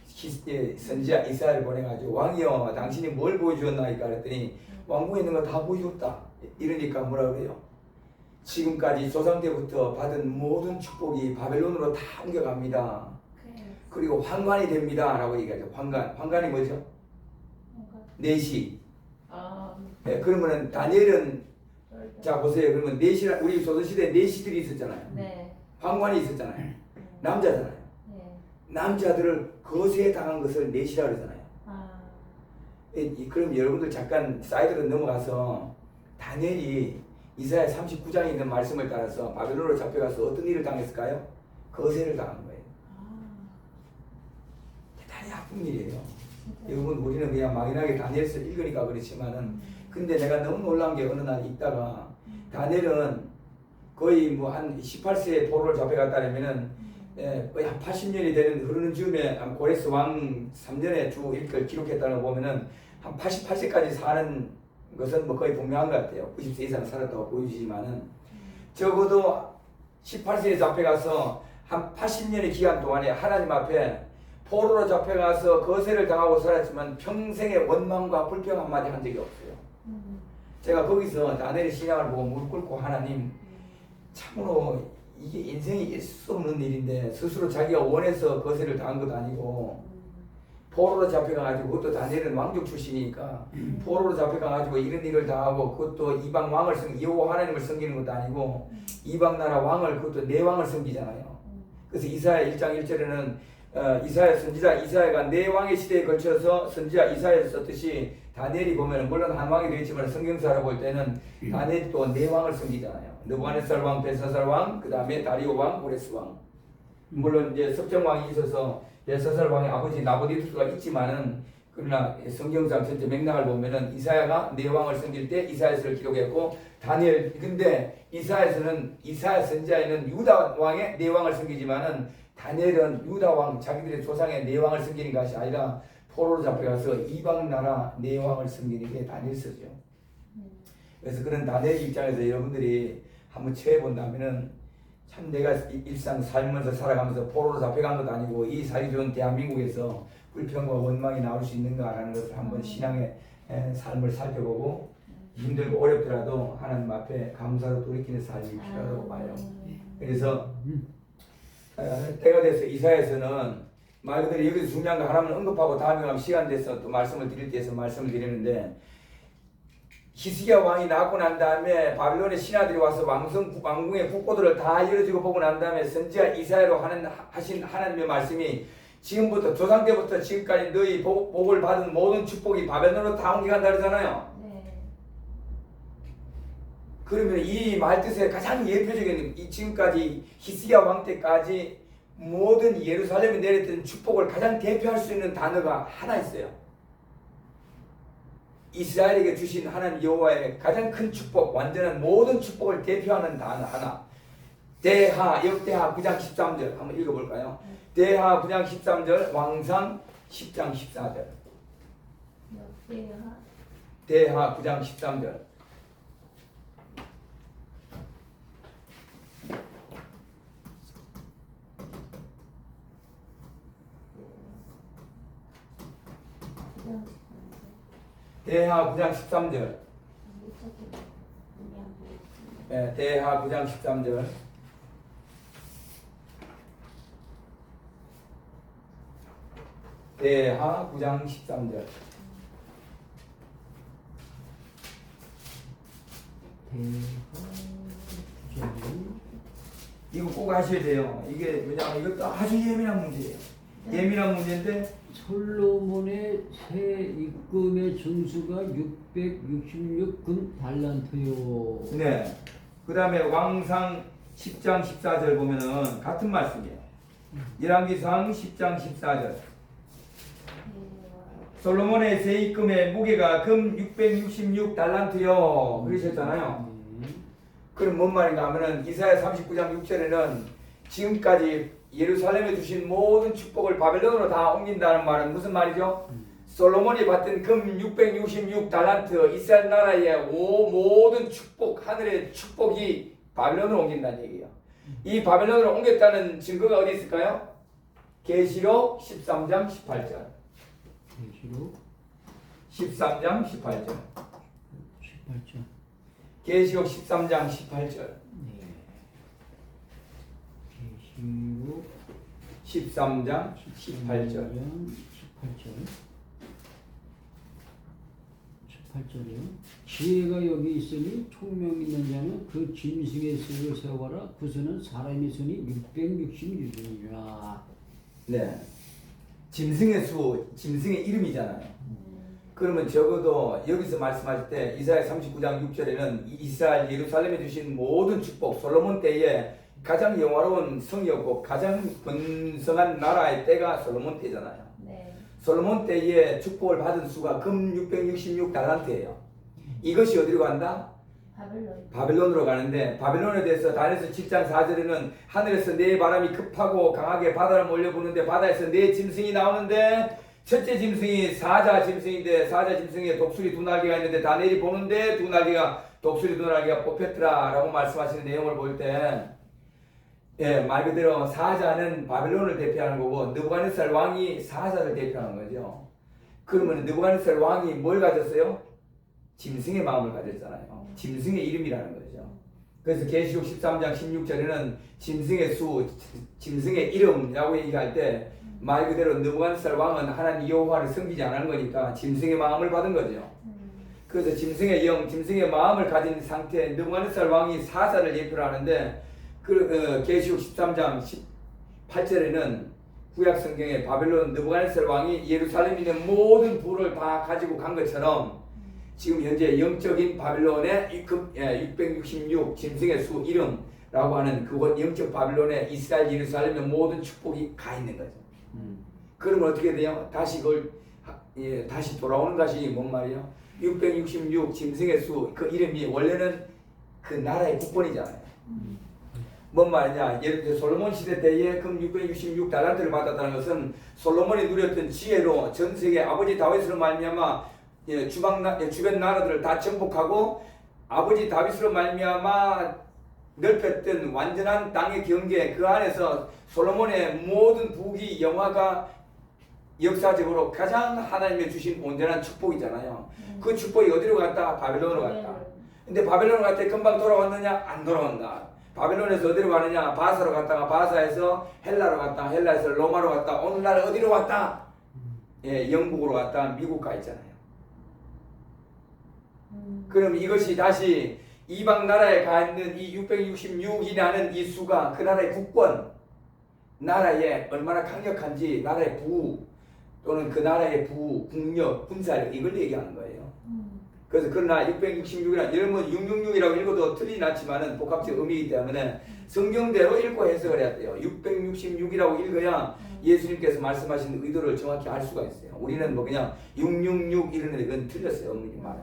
선지자 이사야를 보내가지고 왕이여 당신이 뭘 보여주었나이까 그랬더니 왕궁에 있는 거 다 보여줬다. 이러니까 뭐라 그래요? 지금까지 조상 때부터 받은 모든 축복이 바벨론으로 다 옮겨갑니다. 그리고 환관이 됩니다. 라고 얘기하죠. 환관이 뭐죠? 내시. 네, 그러면은 다니엘은 자 보세요. 그러면 내시 우리 조선시대에 내시들이 있었잖아요. 네. 환관이 있었잖아요. 남자잖아요. 네. 남자들을 거세에 당한 것을 내시라 그러잖아요. 그럼 여러분들 잠깐 사이드로 넘어가서 다니엘이 이사야 39장에 있는 말씀을 따라서 바벨론으로 잡혀가서 어떤 일을 당했을까요? 거세를 당한 거예요. 대단히 아픈 일이에요. 여러분 우리는 그냥 막연하게 다니엘서 읽으니까 그렇지만은 근데 내가 너무 놀란 게 어느 날 있다가 다니엘은 거의 뭐 한 18세에 포로를 잡혀갔다면은 거의 한 80년이 되는 흐르는 즈음에 고레스 왕 3년에 주 일걸 기록했다는 거 보면은 한 88세까지 사는 것은 뭐 거의 분명한 것 같아요. 90세 이상 살았다고 보여지지만은 적어도 18세에 잡혀가서 한 80년의 기간 동안에 하나님 앞에 포로로 잡혀가서 거세를 당하고 살았지만 평생의 원망과 불평 한마디 한 적이 없어요. 제가 거기서 다니엘의 신앙을 보고 무릎 꿇고 하나님 참으로 이게 인생에 있을 수 없는 일인데 스스로 자기가 원해서 거세를 당한 것도 아니고 포로로 잡혀가가지고 그것도 다니엘은 왕족 출신이니까 포로로 잡혀가가지고 이런 일을 당하고 그것도 이방 왕을 여호와 하나님을 섬기는 것도 아니고 이방 나라 왕을 그것도 내 왕을 섬기잖아요. 그래서 이사야 1장 1절에는 이사야 선지자 이사야가 내 왕의 시대에 걸쳐서 선지자 이사야를 썼듯이 다니엘이 보면 물론 한 왕이 되겠지만 성경사를 볼 때는 다니엘이 또 네 왕을 섬기잖아요. 느부갓네살 왕, 벨사살 왕, 그 다음에 다리오 왕, 고레스 왕. 물론 이제 섭정 왕이 있어서 벨사살 왕의 아버지 나부디두스가 있지만은 그러나 성경상 전체 맥락을 보면은 이사야가 네 왕을 섬길 때 이사야서를 기록했고 다니엘 근데 이사야서는 이사야 선지자에는 유다 왕의 네 왕을 섬기지만은 다니엘은 유다 왕 자기들의 조상의 네 왕을 섬기는 것이 아니라 포로로 잡혀가서 이방 나라 네 왕을 섬기는 게 다니엘서죠. 그래서 그런 다니엘 입장에서 여러분들이 한번 체해본다면은 참 내가 일상 살면서 살아가면서 포로로 잡혀간 것도 아니고 이 살기 좋은 대한민국에서 불평과 원망이 나올 수 있는가라는 것을 한번 신앙의 삶을 살펴보고 힘들고 어렵더라도 하나님 앞에 감사로 돌이키는 삶이 필요하다고 봐요. 그래서 때가 돼서 이사야서는 말 그대로 여기서 중요한 거 하나만 언급하고 다음에 가면 시간 돼서 또 말씀을 드릴 때에서 말씀을 드리는데 히스기야 왕이 낳고 난 다음에 바빌론의 신하들이 와서 왕궁의 국고들을 다 열어주고 보고 난 다음에 선지자 이사야로 하신 하나님의 말씀이 지금부터 조상 때부터 지금까지 너희 복을 받은 모든 축복이 바벨론으로 다 옮겨간다 그러잖아요. 그러면 이 말뜻의 가장 예표적인 지금까지 히스기야 왕 때까지 모든 예루살렘에 내렸던 축복을 가장 대표할 수 있는 단어가 하나 있어요. 이스라엘에게 주신 하나님 여호와의 가장 큰 축복, 완전한 모든 축복을 대표하는 단어 하나. 대하, 역대하 9장 13절 한번 읽어볼까요? 대하 9장 13절, 왕상 10장 14절. 대하 9장 13절. 대하 9장 13절. 네, 대하 9장 13절. 대하 9장 13절. 이거 꼭 하셔야 돼요. 이게 왜냐하면 이것도 아주 예민한 문제예요. 예민한 문제인데 솔로몬의 새 입금의 증수가 666금 달란트요. 네. 그 다음에 왕상 10장 14절 보면은 같은 말씀이에요. 열왕기상 10장 14절. 솔로몬의 새 입금의 무게가 금 666 달란트요. 그러셨잖아요. 그럼 뭔 말인가 하면은 이사야 39장 6절에는 지금까지 예루살렘에 주신 모든 축복을 바벨론으로 다 옮긴다는 말은 무슨 말이죠? 솔로몬이 받던 금 666달란트 이스라엘 나라의 모든 축복, 하늘의 축복이 바벨론으로 옮긴다는 얘기예요. 이 바벨론으로 옮겼다는 증거가 어디 있을까요? 계시록 13장 18절. 계시록 13장 18절. 18절. 계시록 13장 18절. 네. 계시록 13장 18절. 18절이요. 지혜가 여기 있으니 총명 있는 자는 그 짐승의 수를 세워라. 그 수는 사람의 수니 666이니라. 네. 짐승의 수, 짐승의 이름이잖아요. 그러면 적어도 여기서 말씀하실 때 이사야 39장 6절에는 이스라엘 예루살렘에 주신 모든 축복, 솔로몬 때에 가장 영화로운 성이었고 가장 번성한 나라의 때가 솔로몬 때잖아요. 네. 솔로몬 때에 축복을 받은 수가 금 666달란트예요. 이것이 어디로 간다? 바벨론. 바벨론으로 가는데 바벨론에 대해서 다니엘서 7장 4절에는 하늘에서 네 바람이 급하고 강하게 바다를 몰려부는데 바다에서 네 짐승이 나오는데 첫째 짐승이 사자 짐승인데 사자 짐승에 독수리 두 날개가 있는데 다니엘이 보는데 두 날개가 독수리 두 날개가 뽑혔더라 라고 말씀하시는 내용을 볼 때 말 그대로 사자는 바벨론을 대표하는 거고 느부갓네살 왕이 사자를 대표하는 거죠. 그러면 느부갓네살 왕이 뭘 가졌어요? 짐승의 마음을 가졌잖아요. 짐승의 이름이라는 거죠. 그래서 계시록 13장 16절에는 짐승의 수, 짐승의 이름이라고 얘기할 때 말 그대로 느부갓네살 왕은 하나님 여호와를 섬기지 않은 거니까 짐승의 마음을 받은 거죠. 그래서 짐승의 영, 짐승의 마음을 가진 상태에 느부갓네살 왕이 사자를 예표를 하는데 계시록 13장 18절에는 구약 성경에 바벨론 느부갓네살 왕이 예루살렘에 있는 모든 부를 다 가지고 간 것처럼 지금 현재 영적인 바벨론의 666 짐승의 수 이름라고 하는 그곳 영적 바벨론에 이스라엘 예루살렘의 모든 축복이 가 있는 거죠. 그러면 어떻게 돼요? 다시 그걸 다시 돌아오는 것이 뭔 말이에요? 666 짐승의 수 그 이름이 원래는 그 나라의 국본이잖아요. 뭔 말이냐? 예를 들어 솔로몬 시대 때에 금 666달란트를 받았다는 것은 솔로몬이 누렸던 지혜로 전 세계 아버지 다윗으로 말미암아 주변 나라들을 다 정복하고 아버지 다윗으로 말미암아 넓혔던 완전한 땅의 경계 그 안에서 솔로몬의 모든 부귀 영화가 역사적으로 가장 하나님의 주신 온전한 축복이잖아요. 그 축복이 어디로 갔다? 바벨론으로 갔다. 근데 바벨론으로 갔다 금방 돌아왔느냐? 안 돌아온다. 바벨론에서 어디로 가느냐? 바사로 갔다가 바사에서 헬라로 갔다가 헬라에서 로마로 갔다. 오늘날 어디로 갔다? 영국으로 갔다 미국 가 있잖아요. 그럼 이것이 다시 이방 나라에 가 있는 이 666이라는 이 수가 그 나라의 국권, 나라에 얼마나 강력한지 나라의 부 또는 그 나라의 부, 국력, 군사력 이걸 얘기하는 거예요. 그래서 그러나 666이란 여러분 666이라고 읽어도 틀리진 않지만은 복합적 의미이기 때문에 성경대로 읽고 해석을 해야 돼요. 666이라고 읽어야 예수님께서 말씀하신 의도를 정확히 알 수가 있어요. 우리는 뭐 그냥 666 이러는데 그건 틀렸어요. 어머니 말은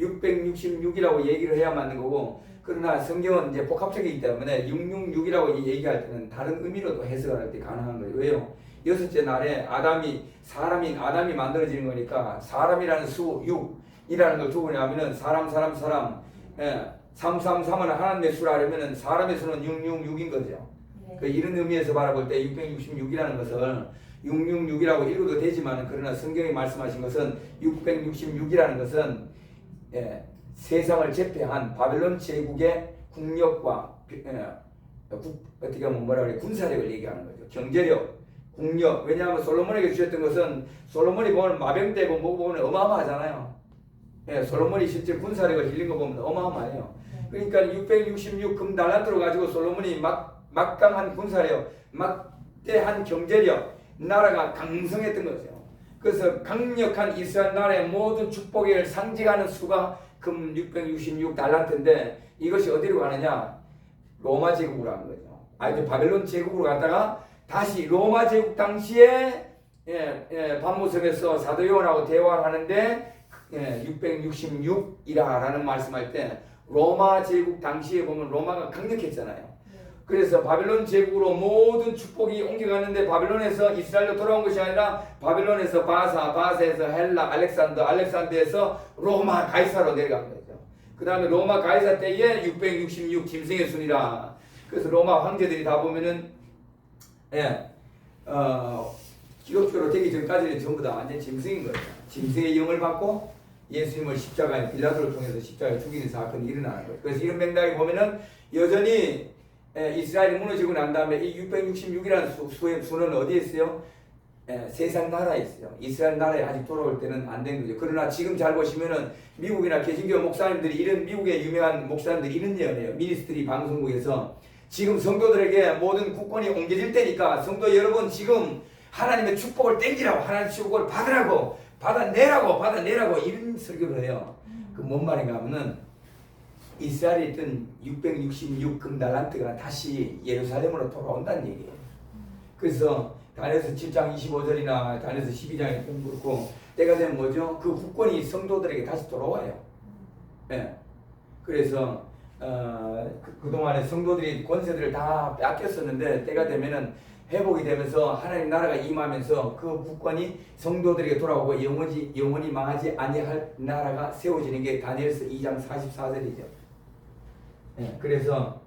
666이라고 얘기를 해야 맞는 거고 그러나 성경은 이제 복합적이기 때문에 666이라고 얘기할 때는 다른 의미로도 해석을 할 때 가능한 거예요. 왜요? 여섯째 날에 사람인 아담이 만들어지는 거니까 사람이라는 수 6이라는 걸 두고 나면은 사람 333은 하나님의 수라 하려면은 사람의 수는 666인 거죠. 그 이런 의미에서 바라볼 때 666이라는 것을 666이라고 읽어도 되지만 그러나 성경이 말씀하신 것은 666이라는 것은 세상을 제패한 바벨론 제국의 국력과 어떻게 하면 뭐라 그래 군사력을 얘기하는 거죠. 경제력, 국력. 왜냐하면 솔로몬에게 주셨던 것은 솔로몬이 보면 마병되고 뭐고 보면 어마어마하잖아요. 솔로몬이 실제 군사력을 길린 거 보면 어마어마해요. 그러니까 666 금달란트로 가지고 솔로몬이 막강한 군사력, 막대한 경제력, 나라가 강성했던 거죠. 그래서 강력한 이스라엘 나라의 모든 축복을 상징하는 수가 금 666달란트인데 이것이 어디로 가느냐? 로마 제국으로 가는 거죠. 바벨론 제국으로 갔다가 다시 로마 제국 당시에 반모섬에서 사도 요한하고 대화를 하는데 666이라라는 말씀할 때 로마 제국 당시에 보면 로마가 강력했잖아요. 그래서 바벨론 제국으로 모든 축복이 옮겨갔는데 바벨론에서 이스라엘로 돌아온 것이 아니라 바벨론에서 바사에서 헬라, 알렉산더에서 로마 가이사로 내려간 거죠. 그 다음에 로마 가이사 때에 666 짐승의 순이라. 그래서 로마 황제들이 다 보면은 기독교로 되기 전까지는 전부 다 완전 짐승인 거예요. 짐승의 영을 받고 예수님을 십자가에 빌라도를 통해서 십자가에 죽이는 사건이 일어나는 거예요. 그래서 이런 맥락에 보면은 여전히 이스라엘이 무너지고 난 다음에 이 666이라는 수는 어디에 있어요? 세상 나라에 있어요. 이스라엘 나라에 아직 돌아올 때는 안 된 거죠. 그러나 지금 잘 보시면은 미국이나 개신교 목사님들이 이런 미국의 유명한 목사님들이 이런 예언해요. 미니스트리 방송국에서 지금 성도들에게 모든 국권이 옮겨질 때니까 성도 여러분 지금 하나님의 축복을 땡기라고 하나님의 축복을 받아내라고 이런 설교를 해요. 그 뭔 말인가 하면은 이스라엘에 있던 666 금달란트가 다시 예루살렘으로 돌아온다는 얘기예요. 그래서 다니엘서 7장 25절이나 다니엘서 12장에 그렇고 때가 되면 뭐죠? 그 국권이 성도들에게 다시 돌아와요. 예. 그래서 그동안에 성도들이 권세들을 다 뺏겼었는데 때가 되면은 회복이 되면서 하나님 나라가 임하면서 그 국권이 성도들에게 돌아오고 영원히 망하지 아니할 나라가 세워지는 게 다니엘서 2장 44절이죠. 예, 그래서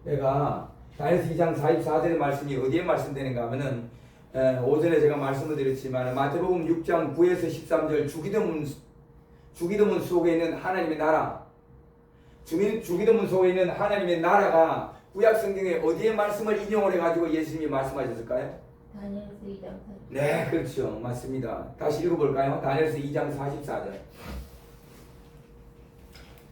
내가 다니엘서 2장 44절의 말씀이 어디에 말씀되는가 하면은 오전에 제가 말씀을 드렸지만 마태복음 6장 9에서 13절 주기도문 속에 있는 하나님의 나라 주기도문 속에 있는 하나님의 나라가 구약 성경에 어디에 말씀을 인용을 해가지고 예수님이 말씀하셨을까요? 다니엘서 2장 44절. 네, 그렇죠. 맞습니다. 다시 읽어볼까요? 다니엘서 2장 44절.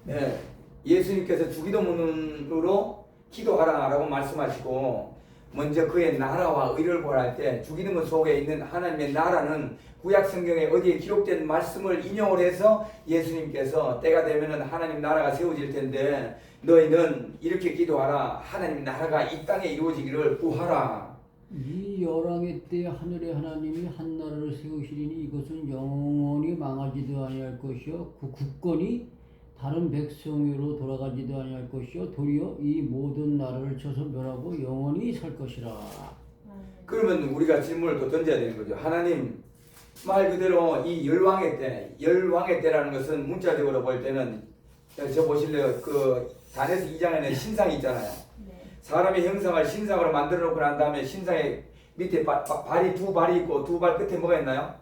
네, 예수님께서 주기도문으로 기도하라라고 말씀하시고 먼저 그의 나라와 의를 구할 때 주기도문 속에 있는 하나님의 나라는 구약 성경에 어디에 기록된 말씀을 인용을 해서 예수님께서 때가 되면은 하나님 나라가 세워질 텐데 너희는 이렇게 기도하라. 하나님 나라가 이 땅에 이루어지기를 구하라. 이 열왕의 때 하늘의 하나님이 한 나라를 세우시리니 이것은 영원히 망하지도 아니할 것이요 그 국권이 다른 백성으로 돌아가지도 아니할 것이요 도리어 이 모든 나라를 쳐서 멸하고 영원히 살 것이라. 그러면 우리가 질문을 또 던져야 되는 거죠. 하나님 말 그대로 이 열왕의 때라는 것은 문자적으로 볼 때는 저 보실래요? 그 다니엘서 2장에는 신상이 있잖아요. 네. 사람의 형상을 신상으로 만들어 놓고 난 다음에 신상의 밑에 발이 두 발이 있고 두 발 끝에 뭐가 있나요?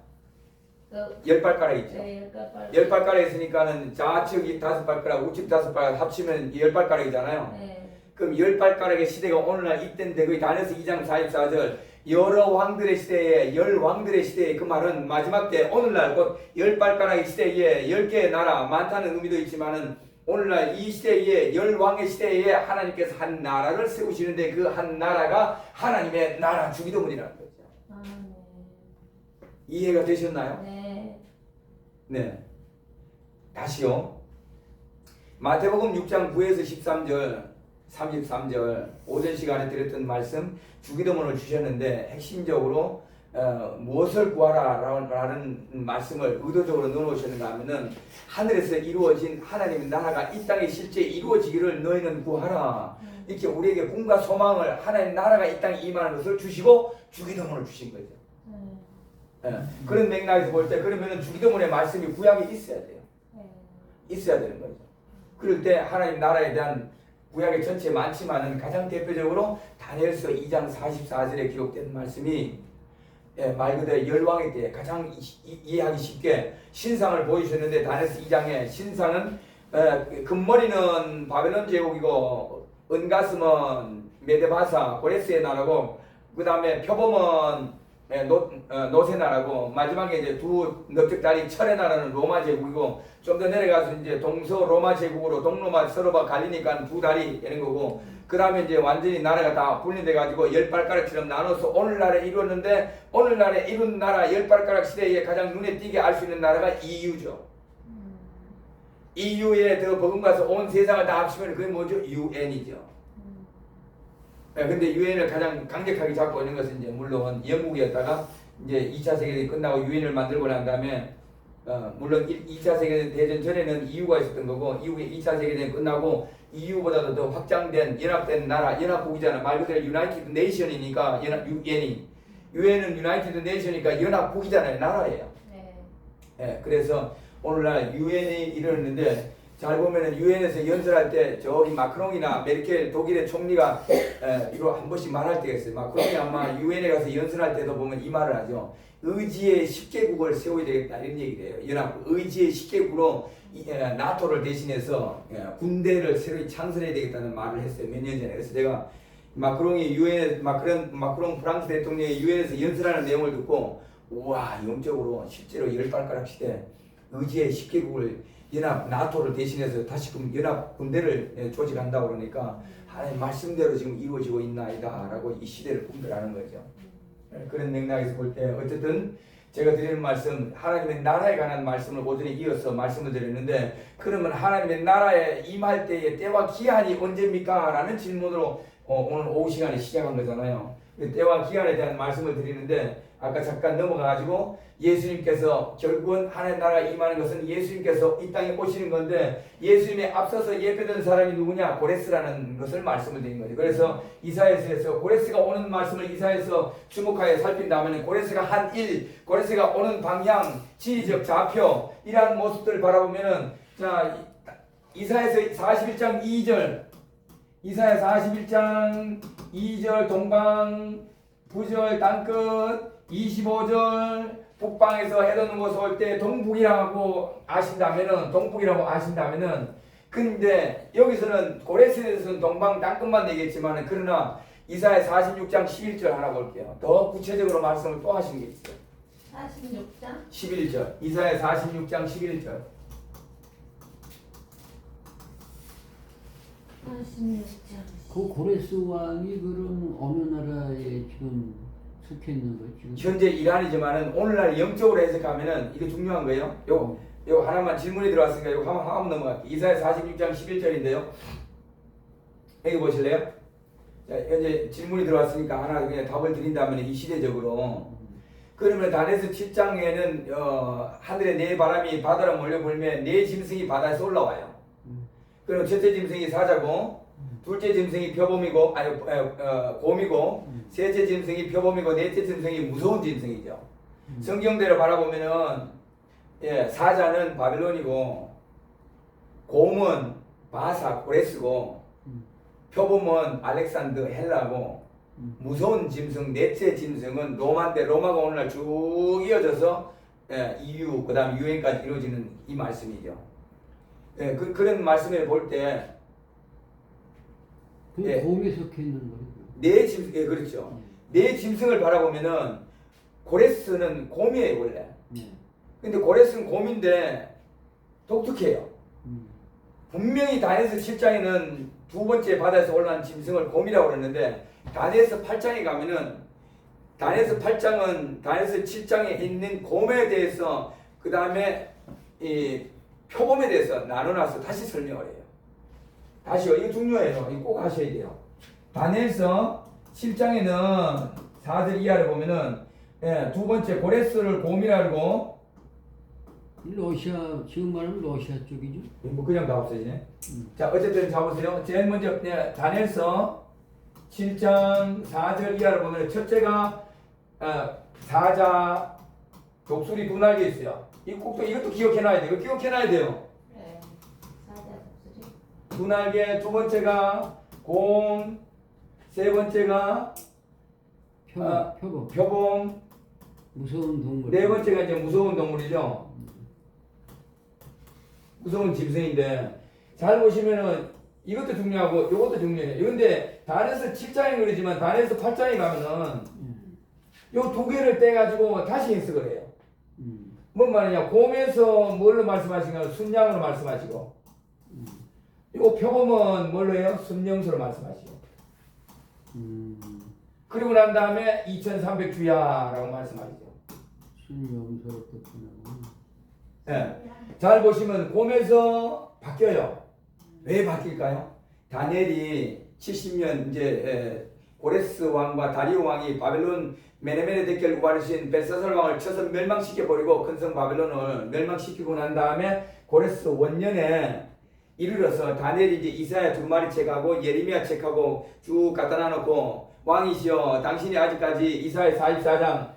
열 발가락 있죠. 네, 열 발가락 있으니까는 좌측이 5발가락, 우측 5발가락 합치면 10발가락이잖아요. 네. 그럼 10발가락의 시대가 오늘날 이때인데 그 다니엘서 2장 44절 여러 왕들의 시대에 왕들의 시대에 그 말은 마지막 때 오늘날 곧 10발가락의 시대에 10개의 나라 많다는 의미도 있지만은 오늘날 이 시대에 10왕의 시대에 하나님께서 한 나라를 세우시는데 그 한 나라가 하나님의 나라 주기도문이라는 거죠. 아, 네. 이해가 되셨나요? 네. 네. 다시요. 마태복음 6장 9에서 13절, 33절 오전 시간에 드렸던 말씀 주기도문을 주셨는데 핵심적으로 무엇을 구하라라는 말씀을 의도적으로 넣어놓으셨는가 하면은 하늘에서 이루어진 하나님의 나라가 이 땅에 실제 이루어지기를 너희는 구하라. 이렇게 우리에게 꿈과 소망을 하나님 나라가 이 땅에 임하는 것을 주시고 주기도문을 주신 거죠. 그런 맥락에서 볼 때 그러면은 주기도문의 말씀이 구약에 있어야 돼요. 있어야 되는 거죠. 그럴 때 하나님 나라에 대한 구약의 전체 많지만은 가장 대표적으로 다니엘서 2장 44절에 기록된 말씀이 말 그대로 열왕의 때 가장 이해하기 쉽게 신상을 보여주셨는데 다니엘서 2장에 신상은 금머리는 바벨론 제국이고 은가슴은 메데바사 고레스의 나라고 그 다음에 표범은 노세 나라고 마지막에 이제 두 넓적다리 철의 나라는 로마 제국이고 좀 더 내려가서 이제 동서 로마 제국으로 동로마 서로가 갈리니까 두 다리 이런 거고 그 다음에 이제 완전히 나라가 다 분리돼 가지고 10발가락처럼 나눠서 오늘날에 이루었는데 오늘날에 이룬 나라 10발가락 시대에 가장 눈에 띄게 알 수 있는 나라가 EU죠. EU에 더 버금가서 온 세상을 다 합치면 그게 뭐죠? UN이죠. 근데 유엔을 가장 강력하게 잡고 있는 것은 이제 물론 영국이었다가 이제 2차 세계대전이 끝나고 유엔을 만들고 난 다음에 물론 2차 세계대전 전에는 EU가 있었던 거고 이후에 2차 세계대전 끝나고 EU보다도 더 확장된 연합된 나라 연합국이잖아. 말 그대로 유나이티드 네이션이니까 유엔은 유나이티드 네이션이니까 연합국이잖아요. 나라예요. 네. 예, 그래서 오늘날 유엔이 이러는데 잘 보면은 유엔에서 연설할 때 저기 마크롱이나 메르켈 독일의 총리가 이거 한 번씩 말할 때가 있어요. 마크롱이 아마 유엔에 가서 연설할 때도 보면 이 말을 하죠. 의지의 10개국을 세워야 되겠다 이런 얘기를 해요. 연합 의지의 10개국으로 나토를 대신해서 군대를 새로 창설해야 되겠다는 말을 했어요. 몇 년 전에. 그래서 제가 마크롱이 유엔에 마크롱 프랑스 대통령이 유엔에서 연설하는 내용을 듣고 우와 영적으로 실제로 열 발가락 시대 의지의 10개국을 연합 나토를 대신해서 다시금 연합 군대를 조직한다고 그러니까 하나님 말씀대로 지금 이루어지고 있나이다라고 이 시대를 분별하는 거죠. 그런 맥락에서 볼 때 어쨌든 제가 드리는 말씀 하나님의 나라에 관한 말씀을 오전에 이어서 말씀을 드렸는데 그러면 하나님의 나라에 임할 때의 때와 기한이 언제입니까? 라는 질문으로 오늘 오후 시간에 시작한 거잖아요. 때와 기한에 대한 말씀을 드리는데 아까 잠깐 넘어가가지고 예수님께서 결국은 하나님 나라에 임하는 것은 예수님께서 이 땅에 오시는 건데 예수님에 앞서서 예배된 사람이 누구냐? 고레스라는 것을 말씀을 드린 거죠. 그래서 이사야서에서 고레스가 오는 말씀을 이사야서 주목하여 살핀다면 고레스가 한 일, 고레스가 오는 방향, 지리적 좌표 이러한 모습들을 바라보면은 자 이사야서 41장 2절 이사야 41장 2절 동방 9절 땅끝 25절 북방에서 해돋는 곳에 올 때 동북이라고 아신다면은 근데 여기서는 고레스에 대해서는 동방 땅끝만 얘기했지만 그러나 이사야 46장 11절 하나 볼게요. 더 구체적으로 말씀을 또 하신 게 있어요. 46장 11절 이사야 46장 11절 46장 그 고레스 왕이 그럼 어느 나라에 지금 속해 있는 거예요? 지금? 현재 이란이지만은 오늘날 영적으로 해석하면은 이거 중요한 거예요. 요 하나만 질문이 들어왔으니까 이거 한번 넘어갈게요. 이사야 46장 11절인데요. 여기 보실래요? 자, 현재 질문이 들어왔으니까 하나 그냥 답을 드린다면 이 시대적으로 그러면 다니엘서 7장에는 하늘에 네 바람이 바다로 몰려불며 네 짐승이 바다에서 올라와요. 그럼 첫째 짐승이 사자고 둘째 짐승이 표범이고 곰이고 셋째 짐승이 표범이고 넷째 짐승이 무서운 짐승이죠. 성경대로 바라보면은 사자는 바벨론이고 곰은 바사 고레스고 표범은 알렉산더 헬라고 무서운 짐승 넷째 짐승은 로마인데 로마가 오늘날 쭉 이어져서 EU 그다음 유엔까지 이루어지는 이 말씀이죠. 그런 말씀을 볼 때 곰에 속해 있는 거예요? 네 짐승 그렇죠. 네 짐승을 바라보면은 고레스는 곰이에요 원래. 근데 고레스는 곰인데 독특해요. 분명히 다니엘서 7장에는 두 번째 바다에서 올라온 짐승을 곰이라고 그랬는데 다니엘서 8장에 가면은 다니엘서 8장은 다니엘서 7장에 있는 곰에 대해서 그 다음에 이 표범에 대해서 나눠놔서 다시 설명을 해요. 다시요. 이거 중요해요. 이거 꼭 하셔야 돼요. 다니엘서 7장에는 4절 이하를 보면은 두 번째 고레스를 곰이라고 러시아 지금 말하면 러시아 쪽이죠? 뭐 그냥 다 없어지네. 자 어쨌든 잡으세요. 제일 먼저 다니엘서 7장 4절 이하를 보면 첫째가 사자 독수리 두 날개 있어요. 이것도 기억해놔야 돼요. 이거 기억해놔야 돼요. 네. 사자 독수리 두 날개, 두 번째가 곰, 세 번째가 표범, 무서운 동물. 네 번째가 이제 무서운 동물이죠. 무서운 짐승인데 잘 보시면은 이것도 중요하고 이것도 중요해요. 그런데 다니엘서 7장에 그러지만 다니엘서 8장에 가면은 요 두 개를 떼가지고 다시 해석을 해요. 뭔 말이냐? 곰에서 뭘로 말씀하시냐? 순양으로 말씀하시고 요 표범은 뭘로 해요? 순영수로 말씀하시고 그리고 난 다음에 2300주야라고 말씀하시죠. 순영수로 끝나고. 네. 잘 보시면 곰에서 바뀌어요. 왜 바뀔까요? 다니엘이 70년 이제 고레스 왕과 다리오 왕이 바벨론 메네메네데켈 우바르신 벨사살 왕을 쳐서 멸망시켜버리고 큰성 바벨론을 멸망시키고 난 다음에 고레스 원년에 이르러서 다니엘이 이제 이사야 2마리 책하고 예레미야 책하고 쭉 갖다 놔놓고 왕이시여 당신이 아직까지 이사야 44장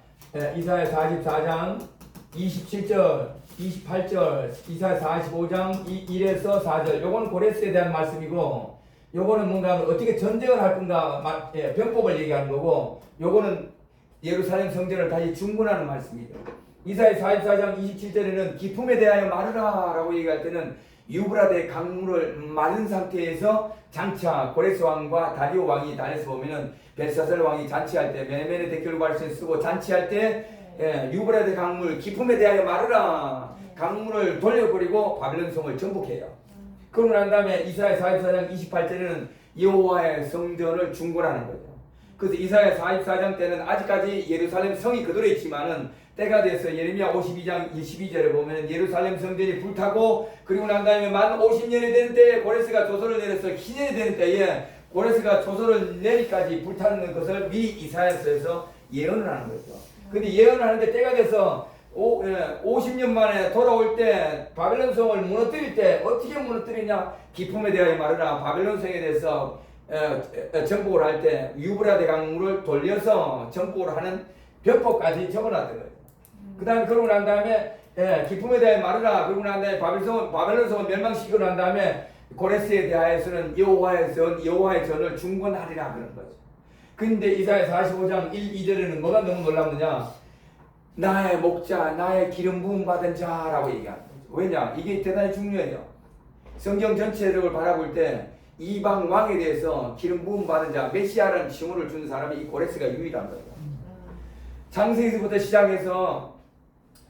27절 28절 이사야 45장 1에서 4절 요거는 고레스에 대한 말씀이고 요거는 뭔가 어떻게 전쟁을 할 건가 병법을 얘기하는 거고 요거는 예루살렘 성전을 다시 중건하는 말씀이죠. 이사야 44장 27절에는 기품에 대하여 말하라 라고 얘기할 때는 유브라데 강물을 마른 상태에서 장차 고레스 왕과 다리오 왕이 다니엘서 보면은 벨사살 왕이 잔치할 때 메네메네데켈 우바르신 쓰고 잔치할 때 유브라데 강물 기품에 대하여 말하라 강물을 돌려버리고 바벨론 성을 정복해요. 그러고 난 다음에 이사야 44장 28절에는 여호와의 성전을 중건하는 거죠. 그래서 이사야 44장 때는 아직까지 예루살렘 성이 그대로 있지만은 때가 돼서 예레미야 52장 22절에 보면 예루살렘 성전이 불타고 그리고 난 다음에 만 50년이 되는 때에 고레스가 조서를 내려서 희년이 되는 때에 고레스가 조서를 내리까지 불타는 것을 미 이사야서에서 예언을 하는 거죠. 근데 예언을 하는데 때가 돼서 50년 만에 돌아올 때 바벨론 성을 무너뜨릴 때 어떻게 무너뜨리냐 기품에 대하여 말하라 바벨론 성에 대해서 정복을 할 때 유브라데 강물을 돌려서 정복을 하는 병법까지 적어놨던 거예요. 그 다음에 그러고 난 다음에 기품에 대하여 말하라 그러고 난 다음에 바벨론 성을 멸망시키고 난 다음에 고레스에 대하여서는 여호와의 전을 중건하리라 그런 거죠. 근데 이사야 45장 1, 2절에는 뭐가 너무 놀랍느냐 나의 목자 나의 기름 부음 받은 자라고 얘기하는 거죠. 왜냐 이게 대단히 중요해요. 성경 전체를 바라볼 때 이방 왕에 대해서 기름 부음 받은 자 메시아라는 칭호를 주는 사람이 이 고레스가 유일한 거예요. 창세기부터 시작해서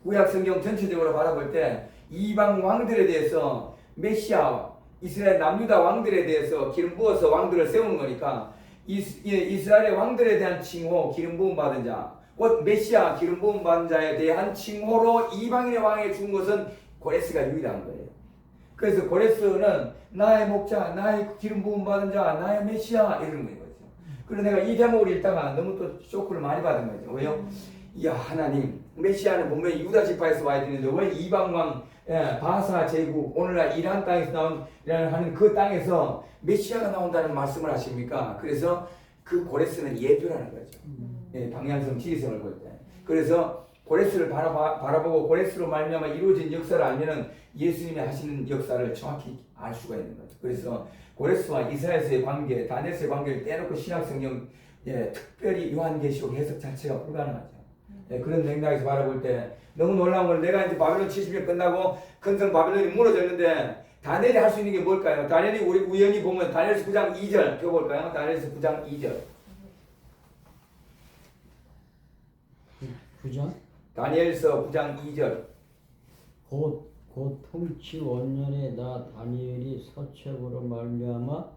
구약 성경 전체적으로 바라볼 때 이방 왕들에 대해서 메시아 이스라엘 남유다 왕들에 대해서 기름 부어서 왕들을 세우는 거니까 이스라엘의 왕들에 대한 칭호 기름 부음 받은 자 곧 메시아 기름 부음 받은 자에 대한 칭호로 이방인의 왕에 준 것은 고레스가 유일한 거예요. 그래서 고레스는 나의 목자, 나의 기름 부음 받은 자, 나의 메시아 이런 거죠. 그래서 내가 이 대목을 읽다가 너무 또 쇼크를 많이 받은 거죠. 왜요? 이야 하나님, 메시아는 분명히 유다 지파에서 와야 되는데 왜 이방왕 바사 제국 오늘날 이란 땅에서 하는 그 땅에서 메시아가 나온다는 말씀을 하십니까? 그래서 그 고레스는 예표라는 거죠. 방향성 지리성을 볼 때. 그래서 고레스를 바라보고 고레스로 말미암아 이루어진 역사를 알면은 예수님이 하시는 역사를 정확히 알 수가 있는 거죠. 그래서 고레스와 이사야서의 관계, 다니엘서의 관계를 떼놓고 신약성경 특별히 요한계시록 해석 자체가 불가능하죠. 그런 맥락에서 바라볼 때 너무 놀라운 건 내가 이제 바벨론 70년 끝나고 큰성 바벨론이 무너졌는데 다니엘이 할 수 있는 게 뭘까요? 다니엘이 우리 우연히 보면 다니엘서 9장 2절 펴볼까요? 다니엘서 9장 2절 9장? 다니엘서 9장 2절 곧 통치 원년에 나 다니엘이 서책으로 말미암아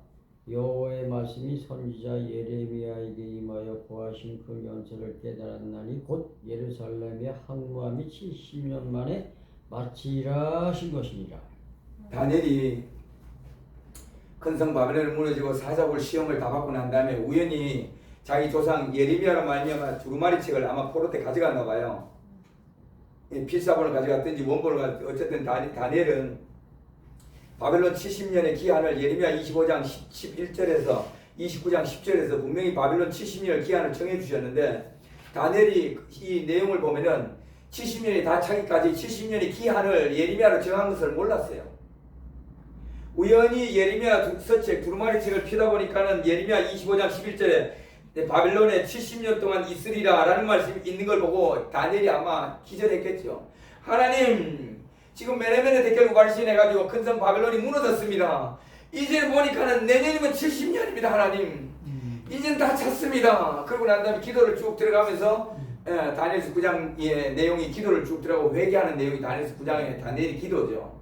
여호와의 말씀이 선지자 예레미야에게 임하여 고하신 그 연설을 깨달았나니 곧 예루살렘의 항무함이 70년 만에 마치라 하신 것이니라. 다니엘이 큰성 바벨론이 무너지고 사자굴 시험을 다 받고 난 다음에 우연히 자기 조상 예레미야로 말미암아 두루마리 책을 아마 포로 때 가져갔나 봐요. 필사본을 가져갔든지 원본을 어쨌든 다니엘은 바벨론 70년의 기한을 예레미야 25장 11절에서 29장 10절에서 분명히 바벨론 70년의 기한을 정해 주셨는데 다니엘이 이 내용을 보면은 70년이 다 차기까지 70년의 기한을 예레미야로 정한 것을 몰랐어요. 우연히 예레미야 서책 두루마리 책을 펴다 보니까는 예레미야 25장 11절에 바벨론에 70년 동안 있으리라 라는 말씀이 있는 걸 보고 다니엘이 아마 기절했겠죠. 하나님 지금 메네메네데켈 우바르신 해가지고 큰성 바벨론이 무너졌습니다. 이제 보니까는 내년이면 70년입니다 하나님. 이젠 다 찼습니다. 그러고 난 다음에 기도를 쭉 들어가면서 다니엘서 9장의 내용이 기도를 쭉 들어가고 회개하는 내용이 다니엘서 9장의 다니엘이 기도죠.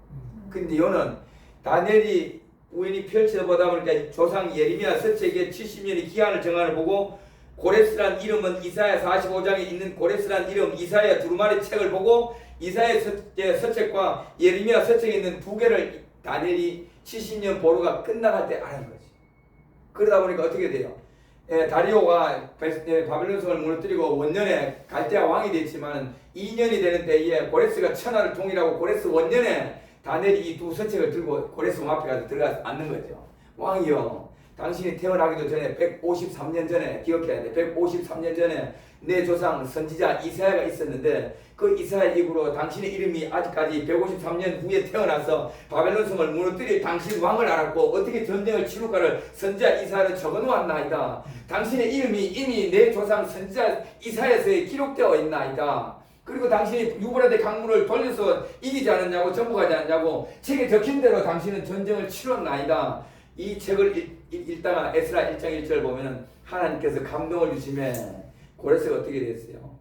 근데 요는 다니엘이 우연히 펼쳐보다 보니까 조상 예레미야 서책에 70년의 기한을 정하는 보고 고레스란 이름은 이사야 45장에 있는 고레스란 이름 이사야 두루마리 책을 보고 이사야 서책과 예레미야 서책에 있는 두 개를 다니엘이 70년 보루가 끝나갈 때 아는 거지. 그러다 보니까 어떻게 돼요? 다리오가 바벨론 성을 무너뜨리고 원년에 갈대아 왕이 됐지만 2년이 되는 때에 고레스가 천하를 통일하고 고레스 원년에 다니엘이 이 두 서책을 들고 고레스 왕 앞에 가서 들어가서 앉는 거죠. 왕이여, 당신이 태어나기도 전에 153년 전에 기억해야 돼. 153년 전에 내 조상 선지자 이사야가 있었는데 그 이사야 이후로 당신의 이름이 아직까지 153년 후에 태어나서 바벨론 성을 무너뜨릴 당신 왕을 알았고 어떻게 전쟁을 치룰까를 선지자 이사야는 적어놓았나이다. 당신의 이름이 이미 내 조상 선지자 이사야서에 기록되어 있나이다. 그리고 당신이 유브라데 강물을 돌려서 이기지 않았냐고, 정복하지 않았냐고 책에 적힌 대로 당신은 전쟁을 치렀나이다. 이 책을 읽다가 에스라 1장 1절 보면은 하나님께서 감동을 주심에 고레스가 어떻게 됐어요?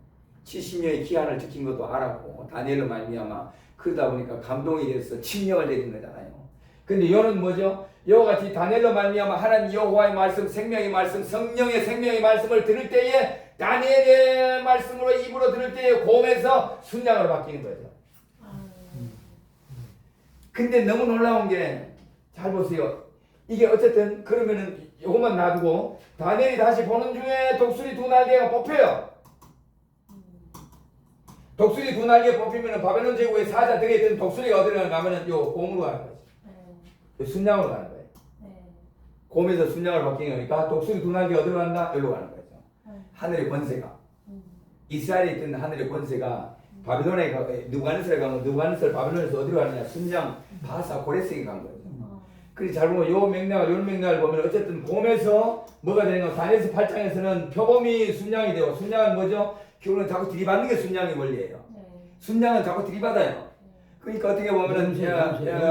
70년의 기한을 지킨 것도 알았고 다니엘로 말미암아 그러다 보니까 감동이 돼서 칙령을 내린 거잖아요. 근데 요는 뭐죠? 요와 같이 다니엘로 말미암아 하나님 여호와의 말씀, 생명의 말씀, 성령의 생명의 말씀을 들을 때에 다니엘의 말씀으로 입으로 들을 때에 곰에서 순양으로 바뀌는 거죠. 근데 너무 놀라운 게 잘 보세요. 이게 어쨌든 그러면은 요것만 놔두고 다니엘이 다시 보는 중에 독수리 두 날개가 뽑혀요. 독수리 두 날개 뽑히면은 바벨론 제국의 사자 덕에 있던 독수리가 어디로 가면은 요 곰으로 가는 거지. 요 순양으로 가는 거예요. 곰에서 순양으로 바뀌는 거니까 독수리 두 날개 어디로 간다? 여기로 가는 거죠. 하늘의 권세가 이스라엘에 있던 하늘의 권세가 바벨론에 가 느부갓네살에 가면 느부갓네살 바벨론에서 어디로 가느냐? 순양 바사 고레스에 간 거죠. 그래서 잘 보면 요 맥락을 보면 어쨌든 곰에서 뭐가 되는 거 다니엘서 8장에서는 표범이 순양이 되고 순양은 뭐죠? 교훈은 자꾸 들이받는 게 순양의 원리예요. 순양은 자꾸 들이받아요. 그러니까 어떻게 보면은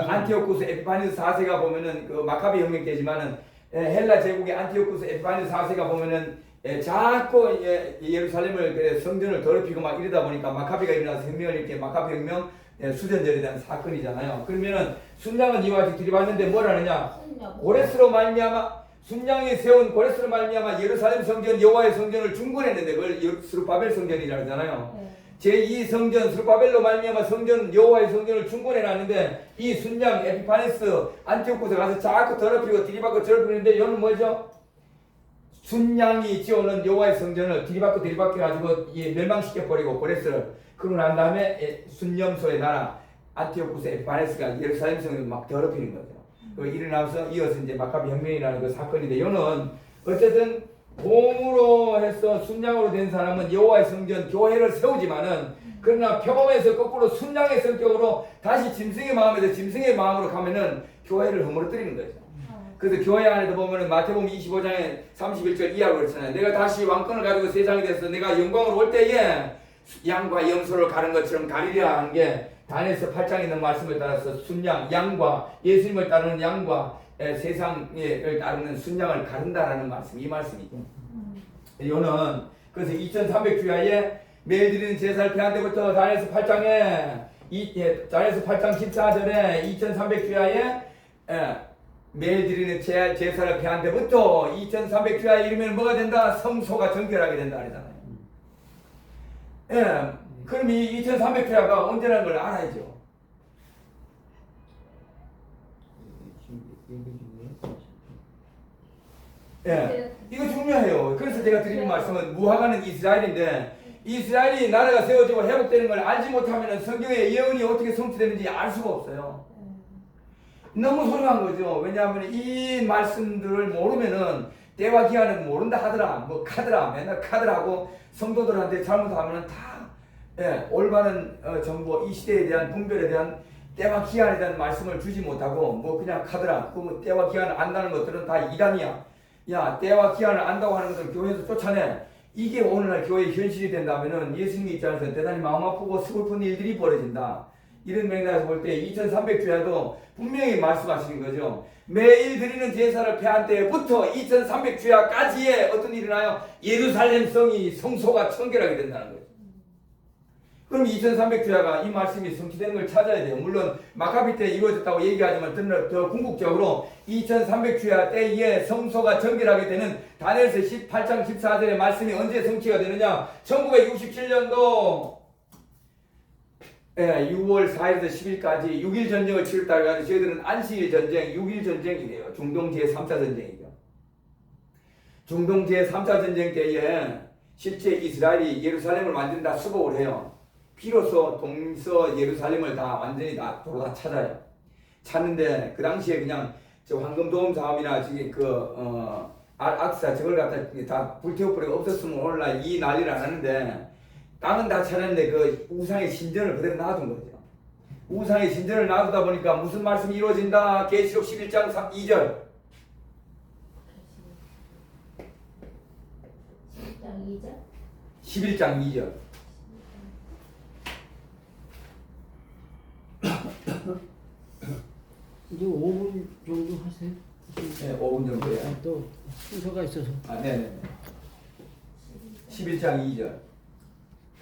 안티오쿠스 에피파니스 4세가 보면은 그 마카비 혁명 때지만은 헬라 제국의 안티오쿠스 에피파니스 4세가 보면은 자꾸 예루살렘을 성전을 더럽히고 막 이러다 보니까 마카비가 일어나서 혁명을 이렇게 마카비 혁명 수전절에 대한 사건이잖아요. 그러면은 순양은 이와 같이 들이받는데 뭘 하느냐? 고레스로 말미암아 순양이 세운 고레스로 말미암아 예루살렘 성전 여호와의 성전을 중건했는데 그걸 스룹바벨 성전이라고 하잖아요. 제2 성전 스룹바벨로 말미암아 성전 여호와의 성전을 중건해놨는데 이 순양 에피파네스 안티오코스 가서 자꾸 더럽히고 들이받고 더럽히는데 이거는 뭐죠? 순양이 지어오는 여호와의 성전을 들이받고 가지고 멸망시켜버리고 고레스를 그러고 난 다음에 순념소의 나라 안티오쿠스 에피파네스가 예루살렘 성전을 막 더럽히는 거죠. 그 일어나서 이어서 이제 마카비 혁명이라는 그 사건인데 이거는 어쨌든 곰으로 해서 순양으로 된 사람은 여호와의 성전 교회를 세우지만은 그러나 표범에서 거꾸로 순양의 성격으로 다시 짐승의 마음에서 짐승의 마음으로 가면은 교회를 허물어뜨리는 거죠. 그래서 교회 안에도 보면은 마태복음 25장에 31절 이하로 그렇잖아요. 내가 다시 왕권을 가지고 세상에 대해서 내가 영광으로 올 때에 양과 염소를 가른 것처럼 가리려 하는 게 다니엘서 8장에 있는 말씀을 따라서 순양, 양과 예수님을 따르는 양과 세상을 따르는 순양을 가른다라는 말씀, 이 말씀이죠. 이거는 그래서 2300주야에 매일 드리는 제사를 폐한 때부터 다니엘서 8장에 다니엘서 8장 14절에 2300주야에 매일 드리는 제사를 폐한 때부터 2300주야에 이르면 뭐가 된다? 성소가 정결하게 된다 그러잖아요. 그럼 이 2300주야가 언제라는 걸 알아야죠. 이거 중요해요. 그래서 제가 드리는 말씀은 무화과는 이스라엘인데 이스라엘이 나라가 세워지고 회복되는 걸 알지 못하면 성경의 예언이 어떻게 성취되는지 알 수가 없어요. 너무 소중한 거죠. 왜냐하면 이 말씀들을 모르면은 때와 기한은 모른다 하더라, 뭐 카더라, 맨날 카더라고 성도들한테 잘못하면은 다 올바른 정보, 이 시대에 대한 분별에 대한 때와 기한에 대한 말씀을 주지 못하고 뭐 그냥 카더라, 그 때와 기한을 안다는 것들은 다 이단이야. 야, 때와 기한을 안다고 하는 것을 교회에서 쫓아내. 이게 오늘날 교회의 현실이 된다면은 예수님의 입장에서 대단히 마음 아프고 슬픈 일들이 벌어진다. 이런 맥락에서 볼 때 2300주야도 분명히 말씀하시는 거죠. 매일 드리는 제사를 폐한 때부터 2300주야까지의 어떤 일이 일어나요? 예루살렘 성이 성소가 청결하게 된다는 거죠. 그럼 2300주야가 이 말씀이 성취되는 걸 찾아야 돼요. 물론 마카비 때 이루어졌다고 얘기하지만 더 궁극적으로 2300주야 때에 성소가 정결하게 되는 다니엘서 18장 14절의 말씀이 언제 성취가 되느냐? 1967년도 6월 4일에서 10일까지 6일 전쟁을 치렀다고 해서 저희들은 안식일 전쟁, 6일 전쟁이래요. 중동 제3차 전쟁이죠. 중동 제3차 전쟁 때에 실제 이스라엘이 예루살렘을 완전히 다 수복을 해요. 비로소 동서 예루살렘을 다 완전히 다 도로 다 찾아요. 찾는데 그 당시에 그냥 저 황금 도움 사업이나 지금 악사 저걸 갖다 다 불태워버리고 없었으면 오늘날 이 난리를 안 하는데 땅은 다 찾았는데 그 우상의 신전을 그대로 놔둔 거죠. 우상의 신전을 놔두다 보니까 무슨 말씀이 이루어진다? 계시록 11장 2절. 11장 2절. 11장 2절. 이제 5분 정도 하세요. 네, 5분 정도예요. 또 순서가 있어서. 아, 네네. 11장 2절.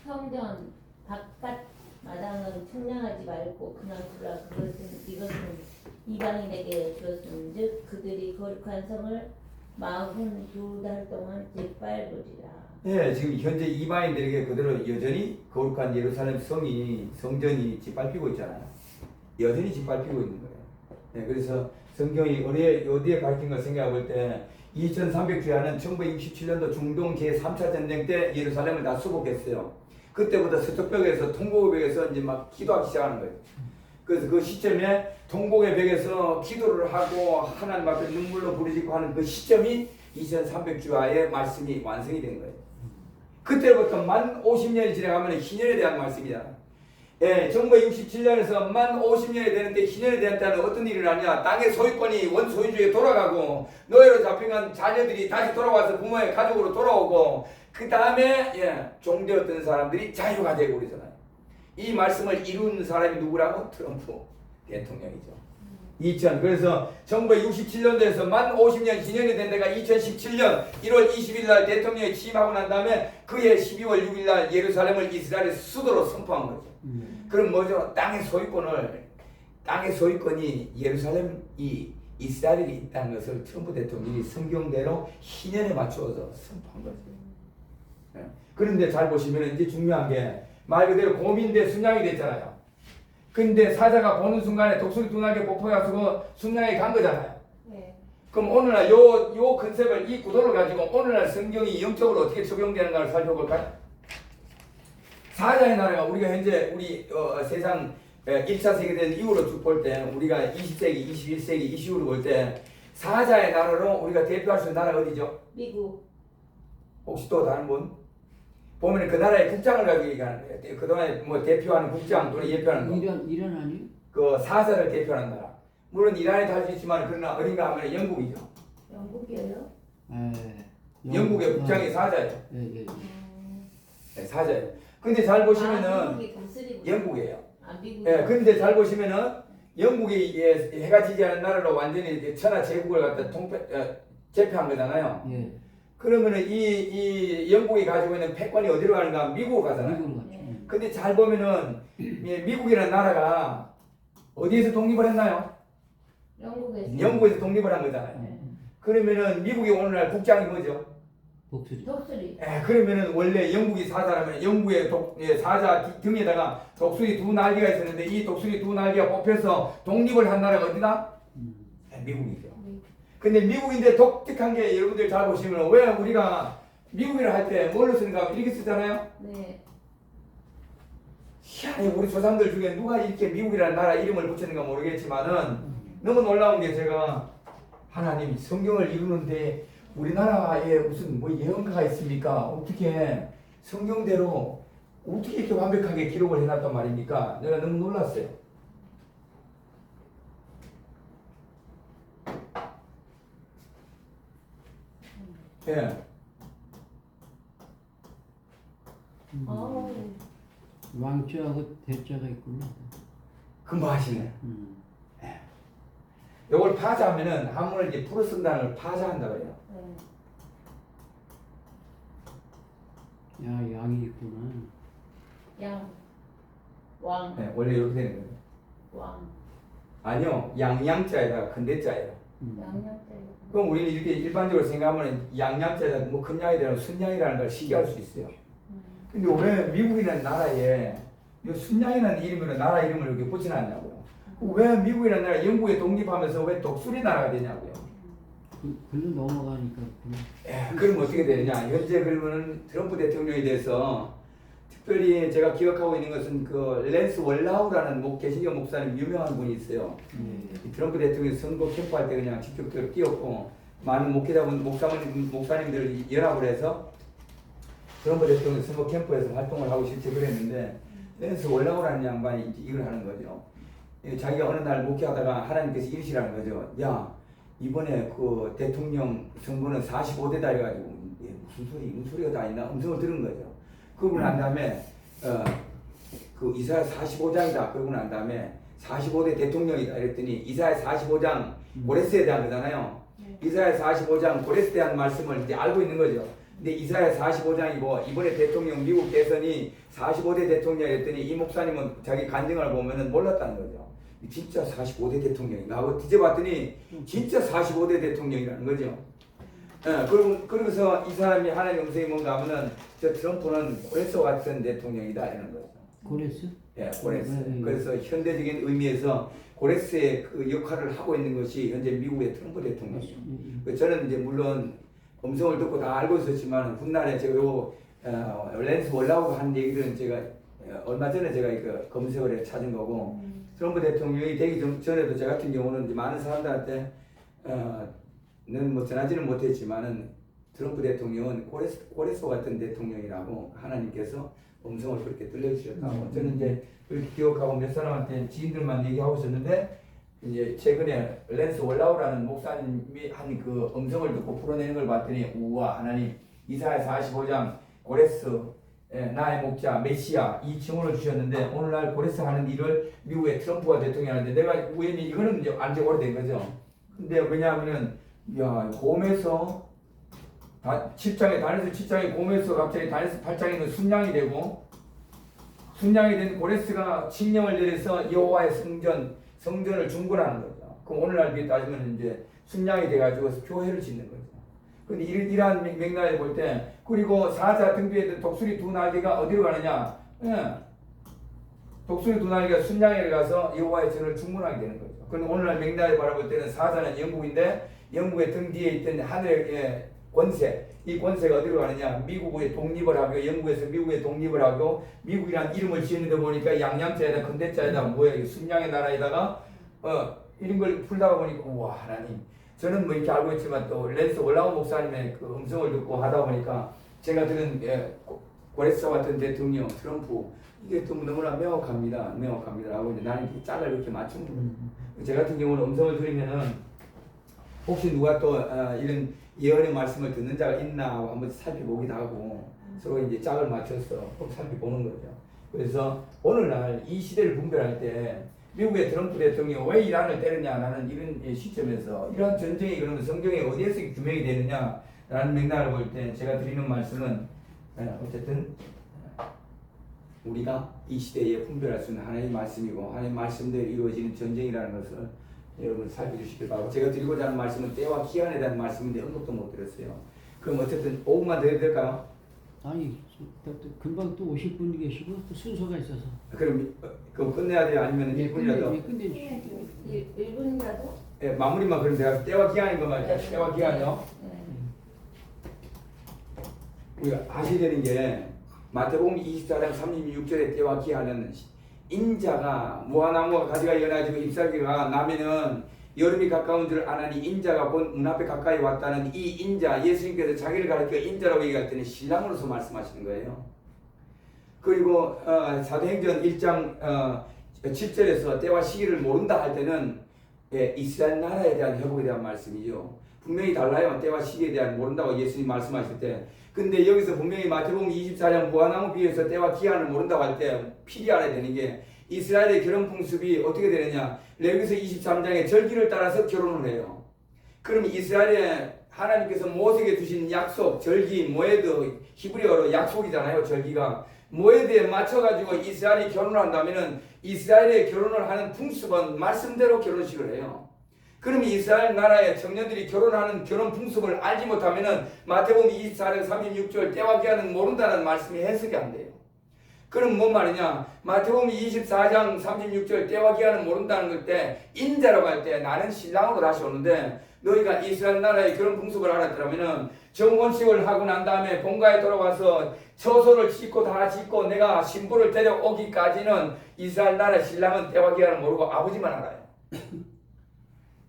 성전 바깥 마당은 청량하지 말고 그냥 두라. 이것은 이방인에게 주었음즉 그들이 거룩한 성을 42달 동안 짓밟으리라. 네, 지금 현재 이방인들에게 그대로 여전히 거룩한 예루살렘 성전이 짓밟히고 있잖아요. 여전히 짓밟히고 있는 거예요. 네, 그래서 성경이 어디에 밝힌 걸 생각해 볼 때 2300주야는 1967년도 중동 제3차 전쟁 때 예루살렘을 다 수복했어요. 그때부터 서쪽벽에서 통곡의 벽에서 이제 막 기도하기 시작하는 거예요. 그래서 그 시점에 통곡의 벽에서 기도를 하고 하나님 앞에 눈물로 부르짖고 하는 그 시점이 2300주야의 말씀이 완성이 된 거예요. 그때부터 만 50년이 지나가면 희년에 대한 말씀이잖아요. 예, 1967년에서 만 50년이 되는데 희년에 대한 때는 어떤 일이 나냐? 땅의 소유권이 원소유주에 돌아가고 노예로 잡혀간 자녀들이 다시 돌아와서 부모의 가족으로 돌아오고 그 다음에 종되었던 사람들이 자유가 되고 그러잖아요. 이 말씀을 이룬 사람이 누구라고? 트럼프 대통령이죠. 그래서 1967년도에서 만 50년 기념이 된 데가 2017년 1월 20일 날 대통령이 취임하고 난 다음에 그해 12월 6일 날 예루살렘을 이스라엘의 수도로 선포한 거죠. 그럼 뭐죠? 땅의 소유권이 예루살렘이 이스라엘이 있다는 것을 트럼프 대통령이 성경대로 희년에 맞추어서 선포한 거죠. 그런데 잘 보시면 이제 중요한 게 말 그대로 곰인 대 순양이 됐잖아요. 근데 사자가 보는 순간에 독수리 두 날개 폭포가지고 순양이 간 거잖아요. 네. 그럼 오늘날 요 컨셉을 이 구도를 가지고 오늘날 성경이 영적으로 어떻게 적용되는가를 살펴볼까요? 사자의 나라가 우리가 현재 우리 세상 1차 세계대전 이후로 쭉 볼 때 우리가 20세기, 21세기 이 시기로 볼 때 사자의 나라로 우리가 대표할 수 있는 나라가 어디죠? 미국. 혹시 또 다른 분? 보면 그 나라의 국장을 가지고 얘기하는 거예요. 그동안에 뭐 대표하는 국장 또는 예표하는 거. 이란 아니? 그 사자를 대표하는 나라. 물론 이란이 다 할 수 있지만 그러나 어딘가 하면 영국이죠. 영국이에요? 영국의 국장이 사자예요. 예. 네, 사자예요. 근데 잘 보시면은 미국이 독수리. 영국이에요. 미국. 예, 근데 잘 보시면은 영국이 해가 지지 않은 나라로 완전히 천하 제국을 갖다 제패한 거잖아요. 예. 그러면은 이 영국이 가지고 있는 패권이 어디로 가는가? 미국으로 가잖아요. 미국으로 갔죠. 근데 잘 보면은 미국이라는 나라가 어디에서 독립을 했나요? 영국에서. 영국에서 독립을 한 거잖아요. 네. 그러면은 미국이 오늘날 국장이 뭐죠? 독수리. 그러면은 원래 영국이 사자라면 영국의 사자 등에다가 독수리 두 날개가 있었는데 이 독수리 두 날개가 뽑혀서 독립을 한 나라가 어디다? 미국이죠. 근데 미국인데 독특한 게 여러분들 잘 보시면 왜 우리가 미국이라 할 때 뭘로 쓰는가 하면 이렇게 쓰잖아요. 네. 희한해. 우리 조상들 중에 누가 이렇게 미국이라는 나라 이름을 붙였는가 모르겠지만은 너무 놀라운 게 제가 하나님이 성경을 이루는데 우리나라에 무슨 뭐 예언가가 있습니까? 어떻게 성경대로 어떻게 이렇게 완벽하게 기록을 해놨단 말입니까? 내가 너무 놀랐어요. 예. 왕자하고 대자가 있군요. 금방 하시네. 요걸 파자하면은 한문을 이제 풀어 쓴다는 걸 파자한다고 해요. 야, 양이 있구나. 양. 왕. 네, 원래 이렇게 되는 거예요. 왕. 아니요, 양양자에다가 근대자예요. 양양자예요. 그럼 우리는 이렇게 일반적으로 생각하면 양양자에다 뭐 금양이라는 순양이라는 걸 시기할 수 있어요. 근데 왜 미국이라는 나라에 이 순양이라는 이름으로 나라 이름을 이렇게 붙여놨냐고요. 왜 미국이라는 나라 영국에 독립하면서 왜 독수리 나라가 되냐고요. 글로 넘어가니까 그럼 어떻게 되느냐? 현재 그러면은 트럼프 대통령에 대해서 특별히 제가 기억하고 있는 것은 그 랜스 월라우라는 개신교 목사님 유명한 분이 있어요. 이 트럼프 대통령 선거 캠프할 때 그냥 직접 뛰었고 많은 목회자분 목사님들 연합을 해서 트럼프 대통령 선거 캠프에서 활동을 하고 실제 그랬는데 랜스 월라우라는 양반이 이걸 하는 거죠. 자기가 어느 날 목회하다가 하나님께서 이르시라는 거죠. 야, 이번에 그 대통령 선거는 45대다 해가지고 무슨 소리가 다 있나 음성을 들은 거죠. 그러고 난 다음에 그 이사야 45장이다. 그러고 난 다음에 45대 대통령이다 이랬더니 이사야 45장 고레스에 대한 거잖아요. 이사야 45장 고레스에 대한 말씀을 이제 알고 있는 거죠. 근데 이사야 45장이고 이번에 대통령 미국 대선이 45대 대통령이랬더니 이 목사님은 자기 간증을 보면은 몰랐다는 거죠. 진짜 45대 대통령인가 하고 뒤져봤더니 진짜 45대 대통령이라는 거죠. 그러면서 이 사람이 하나님 음성이 뭔가 하면은 저 트럼프는 고레스와 같은 대통령이다 이러는 거죠. 고레스? 예, 고레스. 그래서 현대적인 의미에서 고레스의 그 역할을 하고 있는 것이 현재 미국의 트럼프 대통령이에요. 저는 이제 물론 음성을 듣고 다 알고 있었지만 훗날에 제가 요 랜스 월라우가 한 얘기들은 제가 얼마 전에 제가 그 검색을 해 찾은 거고 트럼프 대통령이 되기 전에도 저 같은 경우는 이제 많은 사람들한테 는 전하지는 못했지만은 트럼프 대통령은 고레스와 같은 대통령이라고 하나님께서 음성을 그렇게 들려주셨다고 저는 이제 그렇게 기억하고 몇 사람한테 지인들만 얘기하고 있었는데 이제 최근에 랜스 월라우라는 목사님이 한 그 음성을 듣고 풀어내는 걸 봤더니 우와 하나님 이사야 45장 고레스 나의 목자 메시아 이 칭호를 주셨는데 오늘날 고레스 하는 일을 미국의 트럼프가 대통령하는데 내가 우연히 이거는 이제 안지 오래된 거죠. 근데 왜냐하면은 야 곰에서 7장에 다니엘서 7장에 곰에서 갑자기 다니엘서 8장에는 순양이 되고 순양이 된 고레스가 칙령을 내려서 여호와의 성전을 중건하는 거죠. 그럼 오늘날 비에 따지면 이제 순양이 돼가지고 교회를 짓는 거죠. 근데 이러한 맥락에 볼 때 그리고 사자 등뒤에 있던 독수리 두 날개가 어디로 가느냐? 독수리 두 날개가 순양에 가서 여호와의 전을 중건하게 되는 거죠. 그런데 오늘날 맥락에 바라볼 때는 사자는 영국인데 영국의 등 뒤에 있던 하늘의 권세, 이 권세가 어디로 가느냐? 미국의 독립을 하고 영국에서 미국의 독립을 하고 미국이라는 이름을 지었는데 보니까 양양자에다 근대자에다 뭐야 순양의 나라에다가 이런 걸 풀다가 보니까 우와 하나님 저는 뭐 이렇게 알고 있지만 또 랜스 월라우 목사님의 그 음성을 듣고 하다 보니까 제가 들은 고레스와 같은 대통령 트럼프 이게 또 너무나 명확합니다라고 이제 나는 이렇게 짝을 이렇게 맞춘 거예요. 제 같은 경우는 음성을 들으면은 혹시 누가 또 이런 예언의 말씀을 듣는 자가 있나 한번 살펴보기도 하고 서로 이제 짝을 맞춰서 꼭 살펴보는 거죠. 그래서 오늘날 이 시대를 분별할 때 미국의 트럼프 대통령이 왜 이란을 때리냐라는 이런 시점에서 이러한 전쟁이 그러면 성경에 어디에서 규명이 되느냐라는 맥락을 볼 때 제가 드리는 말씀은 어쨌든 우리가 이 시대에 분별할 수 있는 하나님의 말씀이고 하나님의 말씀대로 이루어지는 전쟁이라는 것을 여러분 살펴주시길 바라고 제가 드리고자 하는 말씀은 때와 기한에 대한 말씀인데 언급도 못 드렸어요. 그럼 어쨌든 5분만 더 해도 될까요? 아니 금방 또 오실 분이 계시고 또 순서가 있어서 그럼 그거 끝내야 돼요? 아니면 1분이라도? 끝내주시죠. 1분이라도? 예, 마무리만 그럼 제가 때와 기한인 것만 네. 때와 기한이요? 우리가 아셔야 되는 게 마태복음 24장 36절의 때와 기한은 인자가 무화나무가 가지가 연해지고 잎사귀가 나면은 여름이 가까운 줄 아나니 인자가 곧 문 앞에 가까이 왔다는 이 인자 예수님께서 자기를 가리켜 인자라고 얘기할 때는 신랑으로서 말씀하시는 거예요. 그리고 사도행전 1장 7절에서 때와 시기를 모른다 할 때는 이스라엘 나라에 대한 회복에 대한 말씀이죠. 분명히 달라요. 때와 시기에 대한 모른다고 예수님 말씀하실 때. 근데 여기서 분명히 마태복음 24장 무화나무 비유에서 때와 기한을 모른다고 할 때 필히 알아야 되는 게 이스라엘의 결혼 풍습이 어떻게 되느냐. 레위기서 23장에 절기를 따라서 결혼을 해요. 그럼 이스라엘에 하나님께서 모세에게 주신 약속, 절기, 모에드, 히브리어로 약속이잖아요. 절기가. 모에드에 맞춰가지고 이스라엘이 결혼을 한다면은 이스라엘의 결혼을 하는 풍습은 말씀대로 결혼식을 해요. 그럼 이스라엘 나라의 청년들이 결혼하는 결혼 풍습을 알지 못하면은 마태복음 24장 36절 때와 기한은 모른다는 말씀이 해석이 안 돼요. 그럼 뭔 말이냐? 마태복음 24장 36절 때와 기한은 모른다는 걸 때 인자라고 할 때 나는 신랑으로 다시 오는데 너희가 이스라엘 나라의 그런 풍습을 알았더라면은 정혼식을 하고 난 다음에 본가에 돌아와서 처소를 짓고 다 짓고 내가 신부를 데려오기까지는 이스라엘 나라의 신랑은 때와 기한을 모르고 아버지만 알아요.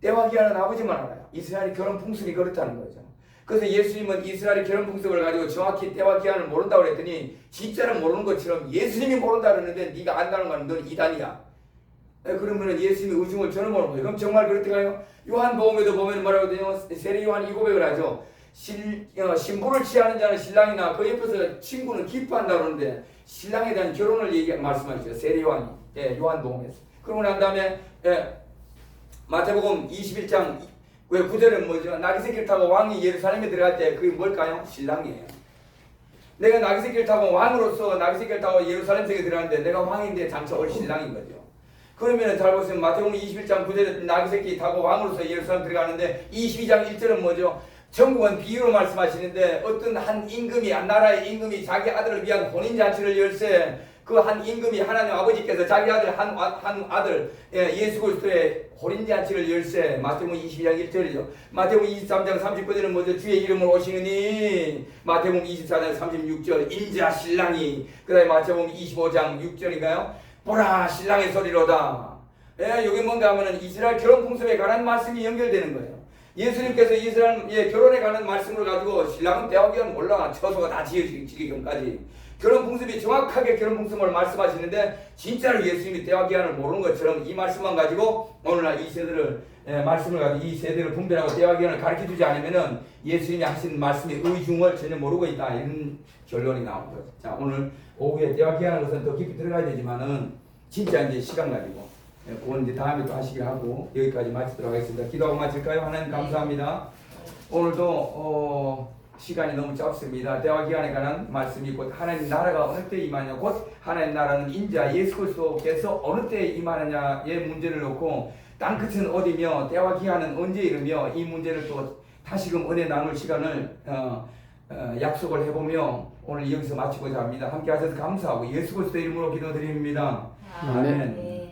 때와 기한은 아버지만 알아요. 이스라엘의 결혼 풍습이 그렇다는 거죠. 그래서 예수님은 이스라엘의 결혼 풍습을 가지고 정확히 때와 기한을 모른다고 그랬더니 진짜는 모르는 것처럼 예수님이 모른다 그러는데 네가 안다는 건 넌 이단이야. 그러면 예수님의 의중을 저는 모르는 거예요. 그럼 정말 그렇다가요? 요한복음에도 보면 뭐라고 되냐? 세례 요한이 이 고백을 하죠. 신부를 취하는 자는 신랑이나 그 옆에서 친구는 기뻐한다 그러는데 신랑에 대한 결혼을 말씀하시죠. 세례 요한이. 예, 요한복음에서. 그러고 난 다음에 마태복음 21장 왜 9절은 뭐죠? 나귀새끼를 타고 왕이 예루살렘에 들어갈 때 그게 뭘까요? 신랑이에요. 내가 나귀새끼를 타고 왕으로서 나귀새끼를 타고 예루살렘 성에 들어가는데 내가 왕인데 장차 올 신랑인 거죠. 그러면 잘 보시면 마태복음 21장 9절에 나귀새끼 타고 왕으로서 예루살렘 들어가는데 22장 1절은 뭐죠? 전국은 비유로 말씀하시는데 어떤 한 임금이 나라의 임금이 자기 아들을 위한 혼인잔치를 열세 그 한 임금이 하나님 아버지께서 자기 아들 한 아들 예수 그리스도의 혼인잔치를 열세 마태복음 22장 1절이죠. 마태복음 23장 39절은 뭐죠? 주의 이름으로 오시느니 마태복음 24장 36절 인자 신랑이 그 다음에 마태복음 25장 6절인가요? 보라 신랑의 소리로다. 여기 뭔가 하면은 이스라엘 결혼 풍습에 관한 말씀이 연결되는 거예요. 예수님께서 이스라엘 결혼에 관한 말씀을 가지고 신랑은 때와 기한 몰라 처소가 다 지어지기 전까지 결혼 풍습이 정확하게 결혼 풍습을 말씀하시는데 진짜로 예수님이 때와 기한을 모르는 것처럼 이 말씀만 가지고 오늘날 이 세대를 말씀을 가지고 이 세대를 분별하고 때와 기한을 가르쳐주지 않으면은 예수님이 하신 말씀의 의중을 전혀 모르고 있다 이런 결론이 나온 거죠. 자 오늘 오후에 때와 기한하는 것은 더 깊이 들어가야 되지만은 진짜 이제 시간 가지고 그건 이제 다음에 또 하시기로 하고 여기까지 마치도록 하겠습니다. 기도하고 마칠까요? 하나님 감사합니다. 오늘도 시간이 너무 짧습니다. 때와 기한에 관한 말씀이 곧 하나님 나라가 어느 때 임하냐 곧 하나님 나라는 인자 예수 그리스도께서 어느 때 임하느냐의 문제를 놓고 땅끝은 어디며 때와 기한은 언제 이르며 이 문제를 또 다시금 은혜 나눌 시간을 약속을 해보며 오늘 여기서 마치고자 합니다. 함께 하셔서 감사하고 예수 그리스도 이름으로 기도드립니다. 아멘.